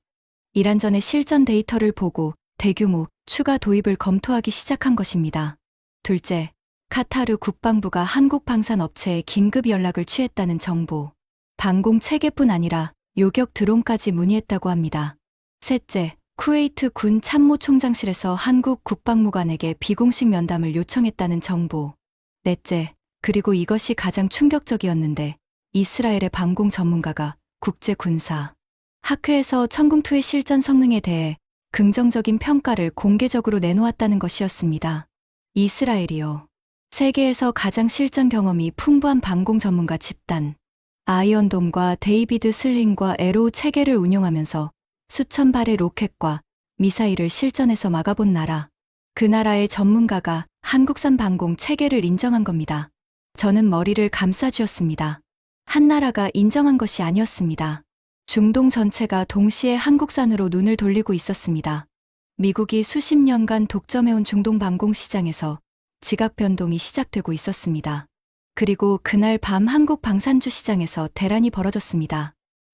이란전의 실전 데이터를 보고 대규모 추가 도입을 검토하기 시작한 것입니다. 둘째, 카타르 국방부가 한국 방산 업체에 긴급 연락을 취했다는 정보. 방공 체계뿐 아니라 요격 드론까지 문의했다고 합니다. 셋째, 쿠웨이트 군 참모총장실에서 한국 국방무관에게 비공식 면담을 요청했다는 정보. 넷째, 그리고 이것이 가장 충격적이었는데 이스라엘의 방공 전문가가 국제군사 학회에서 천궁2의 실전 성능에 대해 긍정적인 평가를 공개적으로 내놓았다는 것이었습니다. 이스라엘이요. 세계에서 가장 실전 경험이 풍부한 방공 전문가 집단. 아이언돔과 데이비드 슬링과 에로우 체계를 운용하면서 수천 발의 로켓과 미사일을 실전에서 막아본 나라. 그 나라의 전문가가 한국산 방공 체계를 인정한 겁니다. 저는 머리를 감싸쥐었습니다. 한 나라가 인정한 것이 아니었습니다. 중동 전체가 동시에 한국산으로 눈을 돌리고 있었습니다. 미국이 수십 년간 독점해온 중동 방공 시장에서 지각 변동이 시작되고 있었습니다. 그리고 그날 밤 한국 방산주 시장에서 대란이 벌어졌습니다.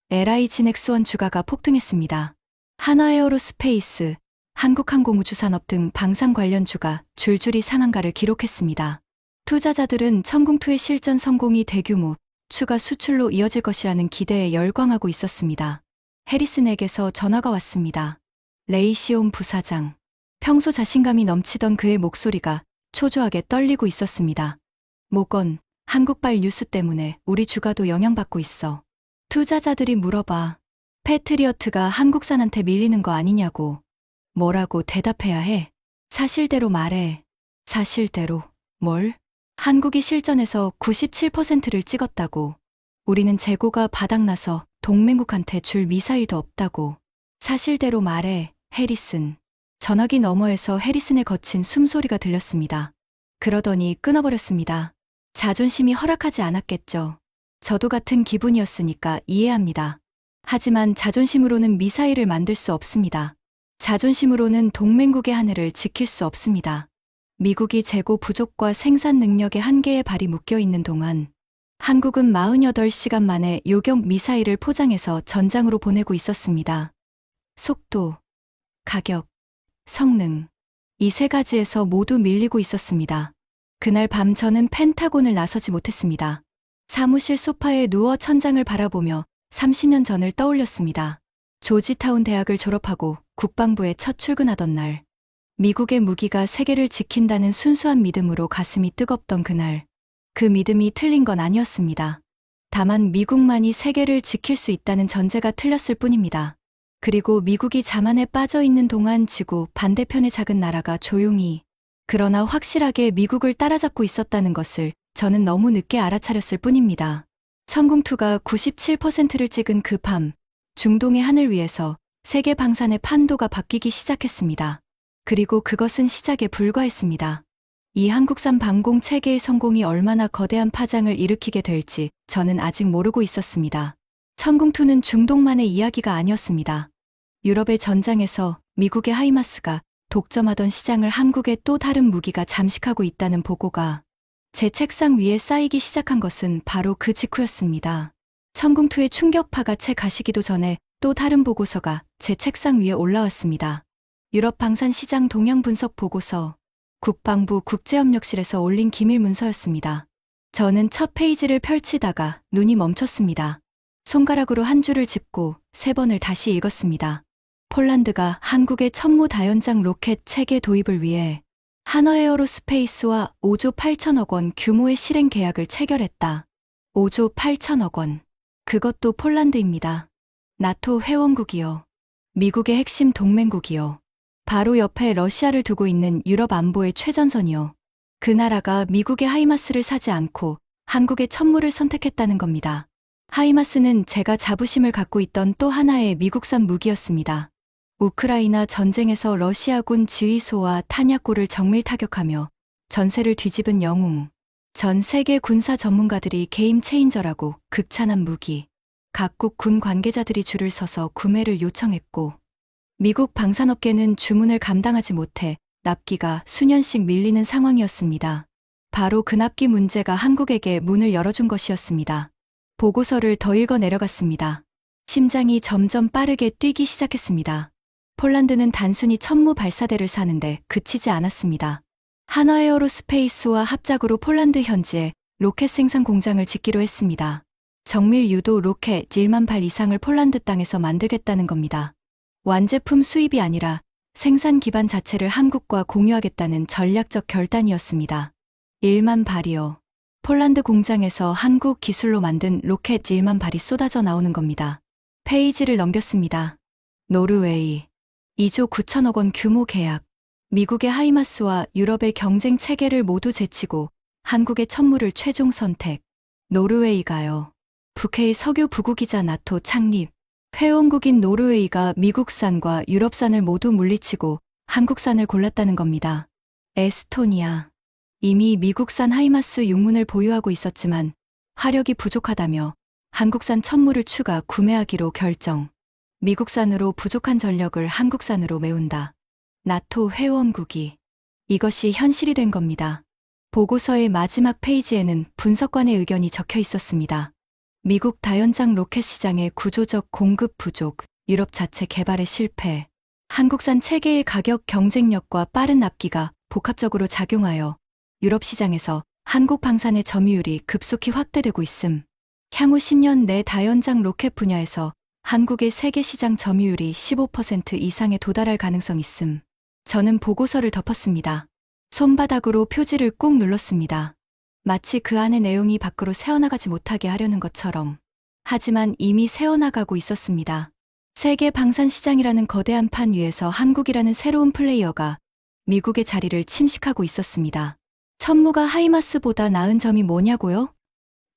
LI-GNX-1 주가가 폭등했습니다. 한화에어로스페이스, 한국항공우주산업 등 방산 관련주가 줄줄이 상한가를 기록했습니다. 투자자들은 천궁2의 실전 성공이 대규모 추가 수출로 이어질 것이라는 기대에 열광하고 있었습니다. 해리슨에게서 전화가 왔습니다. 레이시온 부사장. 평소 자신감이 넘치던 그의 목소리가 초조하게 떨리고 있었습니다. 모건, 한국발 뉴스 때문에 우리 주가도 영향받고 있어. 투자자들이 물어봐. 패트리어트가 한국산한테 밀리는 거 아니냐고. 뭐라고 대답해야 해? 사실대로 말해. 사실대로. 뭘? 한국이 실전에서 97%를 찍었다고. 우리는 재고가 바닥나서 동맹국한테 줄 미사일도 없다고. 사실대로 말해, 해리슨. 전화기 너머에서 해리슨의 거친 숨소리가 들렸습니다. 그러더니 끊어버렸습니다. 자존심이 허락하지 않았겠죠. 저도 같은 기분이었으니까 이해합니다. 하지만 자존심으로는 미사일을 만들 수 없습니다. 자존심으로는 동맹국의 하늘을 지킬 수 없습니다. 미국이 재고 부족과 생산 능력의 한계에 발이 묶여 있는 동안 한국은 48시간 만에 요격 미사일을 포장해서 전장으로 보내고 있었습니다. 속도, 가격, 성능, 이 세 가지에서 모두 밀리고 있었습니다. 그날 밤 저는 펜타곤을 나서지 못했습니다. 사무실 소파에 누워 천장을 바라보며 30년 전을 떠올렸습니다. 조지타운 대학을 졸업하고 국방부에 첫 출근하던 날. 미국의 무기가 세계를 지킨다는 순수한 믿음으로 가슴이 뜨겁던 그날. 그 믿음이 틀린 건 아니었습니다. 다만 미국만이 세계를 지킬 수 있다는 전제가 틀렸을 뿐입니다. 그리고 미국이 자만에 빠져 있는 동안 지구 반대편의 작은 나라가 조용히, 그러나 확실하게 미국을 따라잡고 있었다는 것을 저는 너무 늦게 알아차렸을 뿐입니다. 천궁2가 97%를 찍은 그 밤, 중동의 하늘 위에서 세계 방산의 판도가 바뀌기 시작했습니다. 그리고 그것은 시작에 불과했습니다. 이 한국산 방공 체계의 성공이 얼마나 거대한 파장을 일으키게 될지 저는 아직 모르고 있었습니다. 천궁2는 중동만의 이야기가 아니었습니다. 유럽의 전장에서 미국의 하이마스가 독점하던 시장을 한국의 또 다른 무기가 잠식하고 있다는 보고가 제 책상 위에 쌓이기 시작한 것은 바로 그 직후였습니다. 천궁2의 충격파가 채 가시기도 전에 또 다른 보고서가 제 책상 위에 올라왔습니다. 유럽 방산 시장 동향 분석 보고서, 국방부 국제협력실에서 올린 기밀 문서였습니다. 저는 첫 페이지를 펼치다가 눈이 멈췄습니다. 손가락으로 한 줄을 짚고 3번을 다시 읽었습니다. 폴란드가 한국의 천무다연장 로켓 체계 도입을 위해 한화에어로스페이스와 5조 8천억 원 규모의 실행 계약을 체결했다. 5조 8천억 원. 그것도 폴란드입니다. 나토 회원국이요. 미국의 핵심 동맹국이요. 바로 옆에 러시아를 두고 있는 유럽 안보의 최전선이요. 그 나라가 미국의 하이마스를 사지 않고 한국의 천무를 선택했다는 겁니다. 하이마스는 제가 자부심을 갖고 있던 또 하나의 미국산 무기였습니다. 우크라이나 전쟁에서 러시아군 지휘소와 탄약고를 정밀 타격하며 전세를 뒤집은 영웅. 전 세계 군사 전문가들이 게임 체인저라고 극찬한 무기. 각국 군 관계자들이 줄을 서서 구매를 요청했고, 미국 방산업계는 주문을 감당하지 못해 납기가 수년씩 밀리는 상황이었습니다. 바로 그 납기 문제가 한국에게 문을 열어준 것이었습니다. 보고서를 더 읽어 내려갔습니다. 심장이 점점 빠르게 뛰기 시작했습니다. 폴란드는 단순히 천무 발사대를 사는데 그치지 않았습니다. 한화에어로스페이스와 합작으로 폴란드 현지에 로켓 생산 공장을 짓기로 했습니다. 정밀 유도 로켓 1만 발 이상을 폴란드 땅에서 만들겠다는 겁니다. 완제품 수입이 아니라 생산 기반 자체를 한국과 공유하겠다는 전략적 결단이었습니다. 1만 발이요. 폴란드 공장에서 한국 기술로 만든 로켓 1만 발이 쏟아져 나오는 겁니다. 페이지를 넘겼습니다. 노르웨이. 2조 9천억 원 규모 계약. 미국의 하이마스와 유럽의 경쟁 체계를 모두 제치고 한국의 천무를 최종 선택. 노르웨이가요. 북해의 석유 부국이자 나토 창립. 회원국인 노르웨이가 미국산과 유럽산을 모두 물리치고 한국산을 골랐다는 겁니다. 에스토니아. 이미 미국산 하이마스 6문을 보유하고 있었지만 화력이 부족하다며 한국산 천무를 추가 구매하기로 결정. 미국산으로 부족한 전력을 한국산으로 메운다. 나토 회원국이. 이것이 현실이 된 겁니다. 보고서의 마지막 페이지에는 분석관의 의견이 적혀 있었습니다. 미국 다연장 로켓 시장의 구조적 공급 부족, 유럽 자체 개발에 실패. 한국산 체계의 가격 경쟁력과 빠른 납기가 복합적으로 작용하여 유럽 시장에서 한국 방산의 점유율이 급속히 확대되고 있음. 향후 10년 내 다연장 로켓 분야에서 한국의 세계 시장 점유율이 15% 이상에 도달할 가능성 있음. 저는 보고서를 덮었습니다. 손바닥으로 표지를 꾹 눌렀습니다. 마치 그 안의 내용이 밖으로 새어나가지 못하게 하려는 것처럼. 하지만 이미 새어나가고 있었습니다. 세계 방산 시장이라는 거대한 판 위에서 한국이라는 새로운 플레이어가 미국의 자리를 침식하고 있었습니다. 천무가 하이마스보다 나은 점이 뭐냐고요?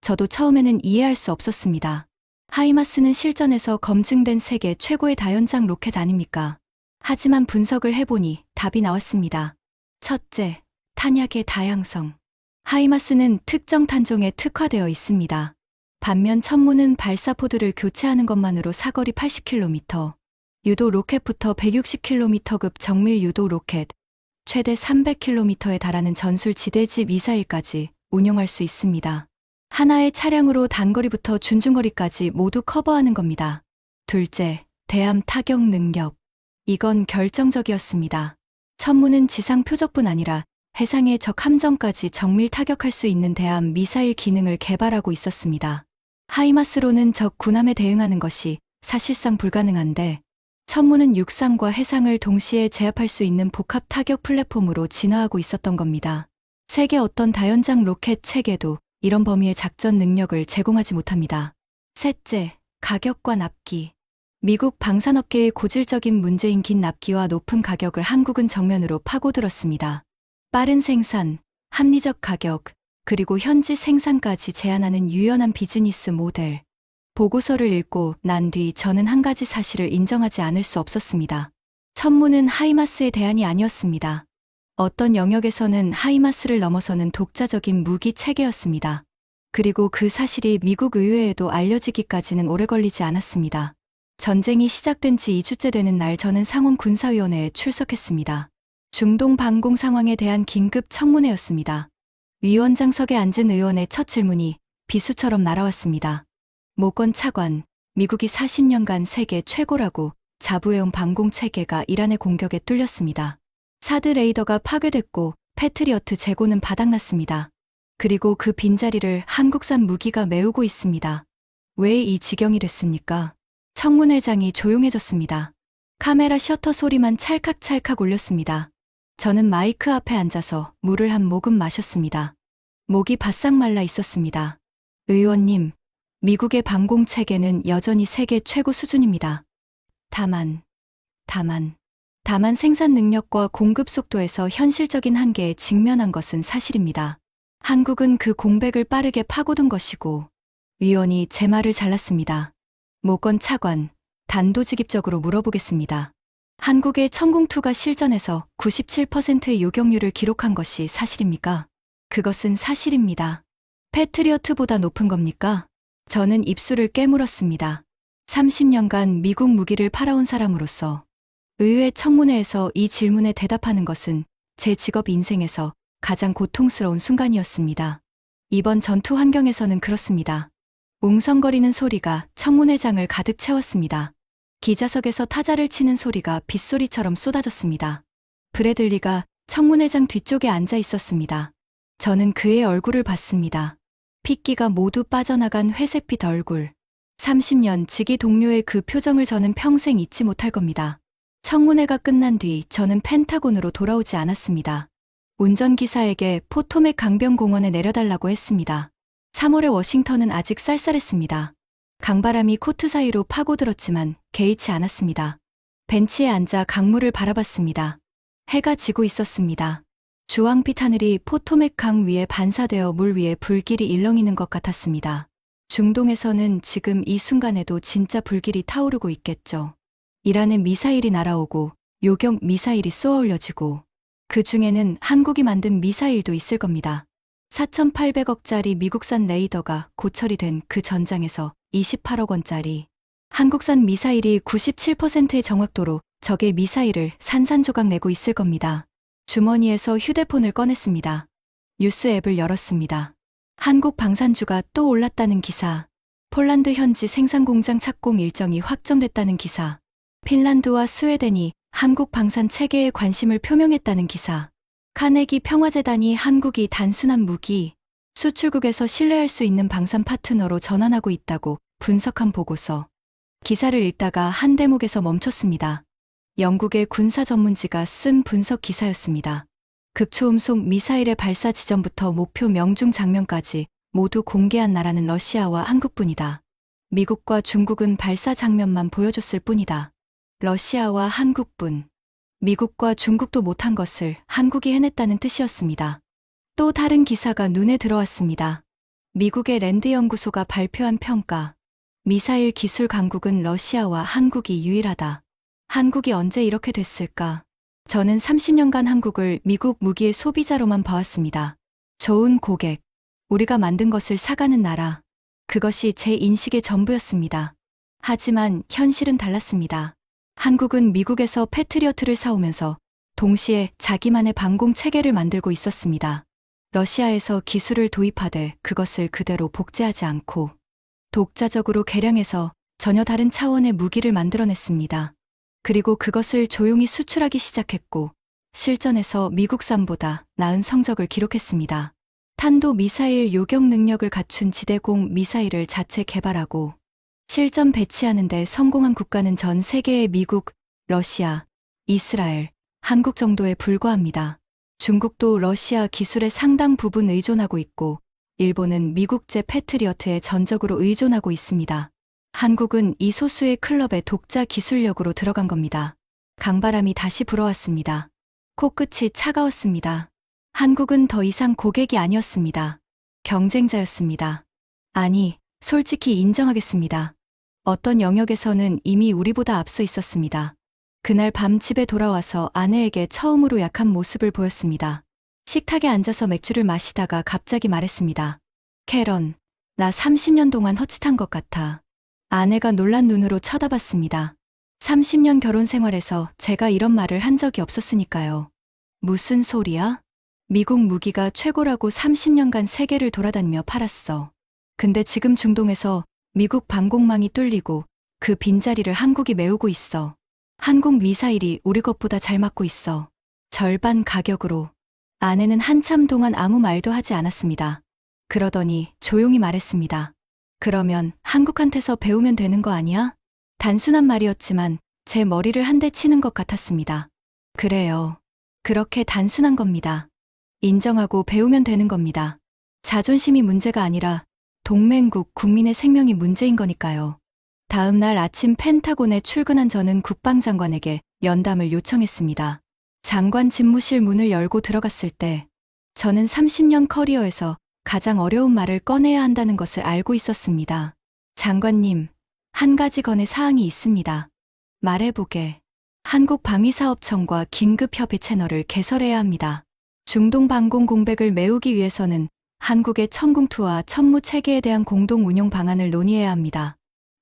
저도 처음에는 이해할 수 없었습니다. 하이마스는 실전에서 검증된 세계 최고의 다연장 로켓 아닙니까? 하지만 분석을 해보니 답이 나왔습니다. 첫째, 탄약의 다양성. 하이마스는 특정 탄종에 특화되어 있습니다. 반면 천무는 발사포드를 교체하는 것만으로 사거리 80km, 유도 로켓부터 160km급 정밀 유도 로켓, 최대 300km에 달하는 전술 지대지 미사일까지 운용할 수 있습니다. 하나의 차량으로 단거리부터 준중거리까지 모두 커버하는 겁니다. 둘째, 대함 타격 능력. 이건 결정적이었습니다. 천무는 지상 표적뿐 아니라 해상의 적 함정까지 정밀 타격할 수 있는 대함 미사일 기능을 개발하고 있었습니다. 하이마스로는 적 군함에 대응하는 것이 사실상 불가능한데 천무는 육상과 해상을 동시에 제압할 수 있는 복합 타격 플랫폼으로 진화하고 있었던 겁니다. 세계 어떤 다연장 로켓 체계도 이런 범위의 작전 능력을 제공하지 못합니다. 셋째, 가격과 납기. 미국 방산업계의 고질적인 문제인 긴 납기와 높은 가격을 한국은 정면으로 파고들었습니다. 빠른 생산, 합리적 가격, 그리고 현지 생산까지 제한하는 유연한 비즈니스 모델. 보고서를 읽고 난 뒤 저는 한 가지 사실을 인정하지 않을 수 없었습니다. 천무는 하이마스의 대안이 아니었습니다. 어떤 영역에서는 하이마스를 넘어서는 독자적인 무기 체계였습니다. 그리고 그 사실이 미국 의회에도 알려지기까지는 오래 걸리지 않았습니다. 전쟁이 시작된 지 2주째 되는 날 저는 상원 군사위원회에 출석했습니다. 중동 반공 상황에 대한 긴급 청문회였습니다. 위원장석에 앉은 의원의 첫 질문이 비수처럼 날아왔습니다. 모건 차관, 미국이 40년간 세계 최고라고 자부해온 반공 체계가 이란의 공격에 뚫렸습니다. 사드 레이더가 파괴됐고 패트리어트 재고는 바닥났습니다. 그리고 그 빈자리를 한국산 무기가 메우고 있습니다. 왜 이 지경이 됐습니까? 청문회장이 조용해졌습니다. 카메라 셔터 소리만 찰칵찰칵 울렸습니다. 저는 마이크 앞에 앉아서 물을 한 모금 마셨습니다. 목이 바싹 말라 있었습니다. 의원님, 미국의 반공 체계는 여전히 세계 최고 수준입니다. 다만 생산 능력과 공급 속도에서 현실적인 한계에 직면한 것은 사실입니다. 한국은 그 공백을 빠르게 파고든 것이고, 위원이 제 말을 잘랐습니다. 모건 차관, 단도직입적으로 물어보겠습니다. 한국의 천궁2가 실전에서 97%의 요격률을 기록한 것이 사실입니까? 그것은 사실입니다. 패트리어트보다 높은 겁니까? 저는 입술을 깨물었습니다. 30년간 미국 무기를 팔아온 사람으로서 의회 청문회에서 이 질문에 대답하는 것은 제 직업 인생에서 가장 고통스러운 순간이었습니다. 이번 전투 환경에서는 그렇습니다. 웅성거리는 소리가 청문회장을 가득 채웠습니다. 기자석에서 타자를 치는 소리가 빗소리처럼 쏟아졌습니다. 브래들리가 청문회장 뒤쪽에 앉아 있었습니다. 저는 그의 얼굴을 봤습니다. 핏기가 모두 빠져나간 회색빛 얼굴. 30년 지기 동료의 그 표정을 저는 평생 잊지 못할 겁니다. 청문회가 끝난 뒤 저는 펜타곤으로 돌아오지 않았습니다. 운전기사에게 포토맥 강변공원에 내려달라고 했습니다. 3월의 워싱턴은 아직 쌀쌀했습니다. 강바람이 코트 사이로 파고들었지만 개의치 않았습니다. 벤치에 앉아 강물을 바라봤습니다. 해가 지고 있었습니다. 주황빛 하늘이 포토맥 강 위에 반사되어 물 위에 불길이 일렁이는 것 같았습니다. 중동에서는 지금 이 순간에도 진짜 불길이 타오르고 있겠죠. 이란의 미사일이 날아오고 요격 미사일이 쏘아올려지고 그 중에는 한국이 만든 미사일도 있을 겁니다. 4,800억짜리 미국산 레이더가 고철이 된 그 전장에서 28억 원짜리 한국산 미사일이 97%의 정확도로 적의 미사일을 산산조각 내고 있을 겁니다. 주머니에서 휴대폰을 꺼냈습니다. 뉴스 앱을 열었습니다. 한국 방산주가 또 올랐다는 기사, 폴란드 현지 생산 공장 착공 일정이 확정됐다는 기사, 핀란드와 스웨덴이 한국 방산 체계에 관심을 표명했다는 기사. 카네기 평화재단이 한국이 단순한 무기, 수출국에서 신뢰할 수 있는 방산 파트너로 전환하고 있다고 분석한 보고서. 기사를 읽다가 한 대목에서 멈췄습니다. 영국의 군사 전문지가 쓴 분석 기사였습니다. 극초음속 미사일의 발사 지점부터 목표 명중 장면까지 모두 공개한 나라는 러시아와 한국뿐이다. 미국과 중국은 발사 장면만 보여줬을 뿐이다. 러시아와 한국뿐. 미국과 중국도 못한 것을 한국이 해냈다는 뜻이었습니다. 또 다른 기사가 눈에 들어왔습니다. 미국의 랜드 연구소가 발표한 평가. 미사일 기술 강국은 러시아와 한국이 유일하다. 한국이 언제 이렇게 됐을까? 저는 30년간 한국을 미국 무기의 소비자로만 봐왔습니다. 좋은 고객, 우리가 만든 것을 사가는 나라. 그것이 제 인식의 전부였습니다. 하지만 현실은 달랐습니다. 한국은 미국에서 패트리어트를 사오면서 동시에 자기만의 방공 체계를 만들고 있었습니다. 러시아에서 기술을 도입하되 그것을 그대로 복제하지 않고 독자적으로 개량해서 전혀 다른 차원의 무기를 만들어냈습니다. 그리고 그것을 조용히 수출하기 시작했고 실전에서 미국산보다 나은 성적을 기록했습니다. 탄도 미사일 요격 능력을 갖춘 지대공 미사일을 자체 개발하고 실전 배치하는 데 성공한 국가는 전 세계의 미국, 러시아, 이스라엘, 한국 정도에 불과합니다. 중국도 러시아 기술의 상당 부분 의존하고 있고 일본은 미국제 패트리어트에 전적으로 의존하고 있습니다. 한국은 이 소수의 클럽의 독자 기술력으로 들어간 겁니다. 강바람이 다시 불어왔습니다. 코끝이 차가웠습니다. 한국은 더 이상 고객이 아니었습니다. 경쟁자였습니다. 아니, 솔직히 인정하겠습니다. 어떤 영역에서는 이미 우리보다 앞서 있었습니다. 그날 밤 집에 돌아와서 아내에게 처음으로 약한 모습을 보였습니다. 식탁에 앉아서 맥주를 마시다가 갑자기 말했습니다. 캐런, 나 30년 동안 헛짓한 것 같아. 아내가 놀란 눈으로 쳐다봤습니다. 30년 결혼 생활에서 제가 이런 말을 한 적이 없었으니까요. 무슨 소리야? 미국 무기가 최고라고 30년간 세계를 돌아다니며 팔았어. 근데 지금 중동에서 미국 방공망이 뚫리고 그 빈자리를 한국이 메우고 있어. 한국 미사일이 우리 것보다 잘 맞고 있어. 절반 가격으로. 아내는 한참 동안 아무 말도 하지 않았습니다. 그러더니 조용히 말했습니다. 그러면 한국한테서 배우면 되는 거 아니야? 단순한 말이었지만 제 머리를 한 대 치는 것 같았습니다. 그래요. 그렇게 단순한 겁니다. 인정하고 배우면 되는 겁니다. 자존심이 문제가 아니라 동맹국 국민의 생명이 문제인 거니까요. 다음 날 아침 펜타곤에 출근한 저는 국방장관에게 면담을 요청했습니다. 장관 집무실 문을 열고 들어갔을 때 저는 30년 커리어에서 가장 어려운 말을 꺼내야 한다는 것을 알고 있었습니다. 장관님, 한 가지 건의 사항이 있습니다. 말해보게. 한국방위사업청과 긴급협의 채널을 개설해야 합니다. 중동 방공 공백을 메우기 위해서는 한국의 천궁투와 천무 체계에 대한 공동 운용 방안을 논의해야 합니다.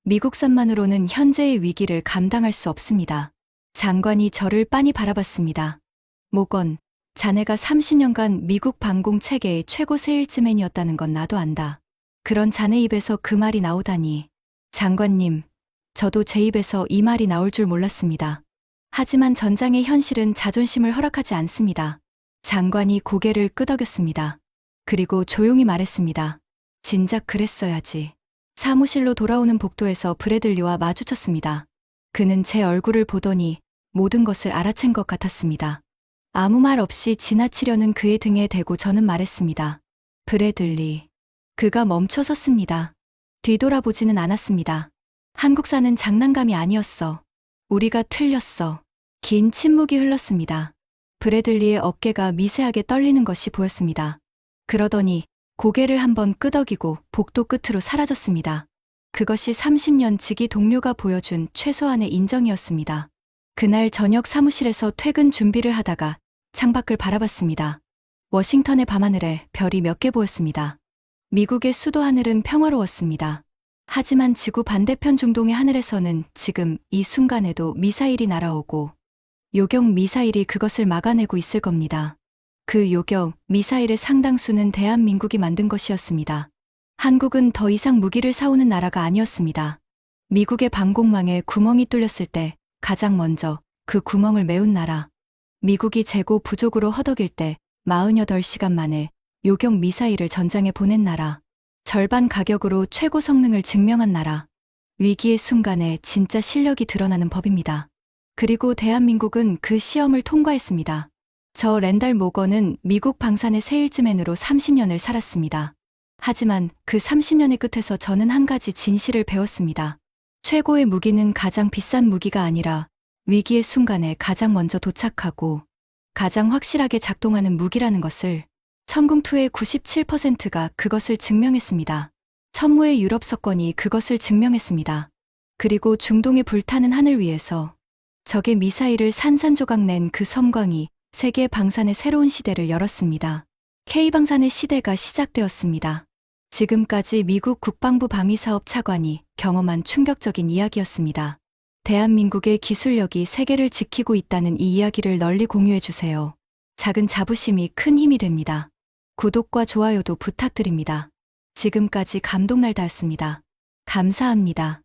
미국산만으로는 현재의 위기를 감당할 수 없습니다. 장관이 저를 빤히 바라봤습니다. 모건, 자네가 30년간 미국 방공 체계의 최고 세일즈맨이었다는 건 나도 안다. 그런 자네 입에서 그 말이 나오다니. 장관님, 저도 제 입에서 이 말이 나올 줄 몰랐습니다. 하지만 전장의 현실은 자존심을 허락하지 않습니다. 장관이 고개를 끄덕였습니다. 그리고 조용히 말했습니다. 진작 그랬어야지. 사무실로 돌아오는 복도에서 브래들리와 마주쳤습니다. 그는 제 얼굴을 보더니 모든 것을 알아챈 것 같았습니다. 아무 말 없이 지나치려는 그의 등에 대고 저는 말했습니다. 브래들리. 그가 멈춰 섰습니다. 뒤돌아보지는 않았습니다. 한국사는 장난감이 아니었어. 우리가 틀렸어. 긴 침묵이 흘렀습니다. 브래들리의 어깨가 미세하게 떨리는 것이 보였습니다. 그러더니 고개를 한번 끄덕이고 복도 끝으로 사라졌습니다. 그것이 30년 지기 동료가 보여준 최소한의 인정이었습니다. 그날 저녁 사무실에서 퇴근 준비를 하다가 창밖을 바라봤습니다. 워싱턴의 밤하늘에 별이 몇 개 보였습니다. 미국의 수도 하늘은 평화로웠습니다. 하지만 지구 반대편 중동의 하늘에서는 지금 이 순간에도 미사일이 날아오고 요격 미사일이 그것을 막아내고 있을 겁니다. 그 요격 미사일의 상당수는 대한민국이 만든 것이었습니다. 한국은 더 이상 무기를 사오는 나라가 아니었습니다. 미국의 방공망에 구멍이 뚫렸을 때 가장 먼저 그 구멍을 메운 나라. 미국이 재고 부족으로 허덕일 때 48시간 만에 요격 미사일을 전장에 보낸 나라. 절반 가격으로 최고 성능을 증명한 나라. 위기의 순간에 진짜 실력이 드러나는 법입니다. 그리고 대한민국은 그 시험을 통과했습니다. 저 랜달 모건은 미국 방산의 세일즈맨으로 30년을 살았습니다. 하지만 그 30년의 끝에서 저는 한 가지 진실을 배웠습니다. 최고의 무기는 가장 비싼 무기가 아니라 위기의 순간에 가장 먼저 도착하고 가장 확실하게 작동하는 무기라는 것을. 천궁2의 97%가 그것을 증명했습니다. 천무의 유럽 석권이 그것을 증명했습니다. 그리고 중동의 불타는 하늘 위에서 적의 미사일을 산산조각 낸 그 섬광이 세계 방산의 새로운 시대를 열었습니다. K방산의 시대가 시작되었습니다. 지금까지 미국 국방부 방위사업 차관이 경험한 충격적인 이야기였습니다. 대한민국의 기술력이 세계를 지키고 있다는 이 이야기를 널리 공유해주세요. 작은 자부심이 큰 힘이 됩니다. 구독과 좋아요도 부탁드립니다. 지금까지 감동날다였습니다. 감사합니다.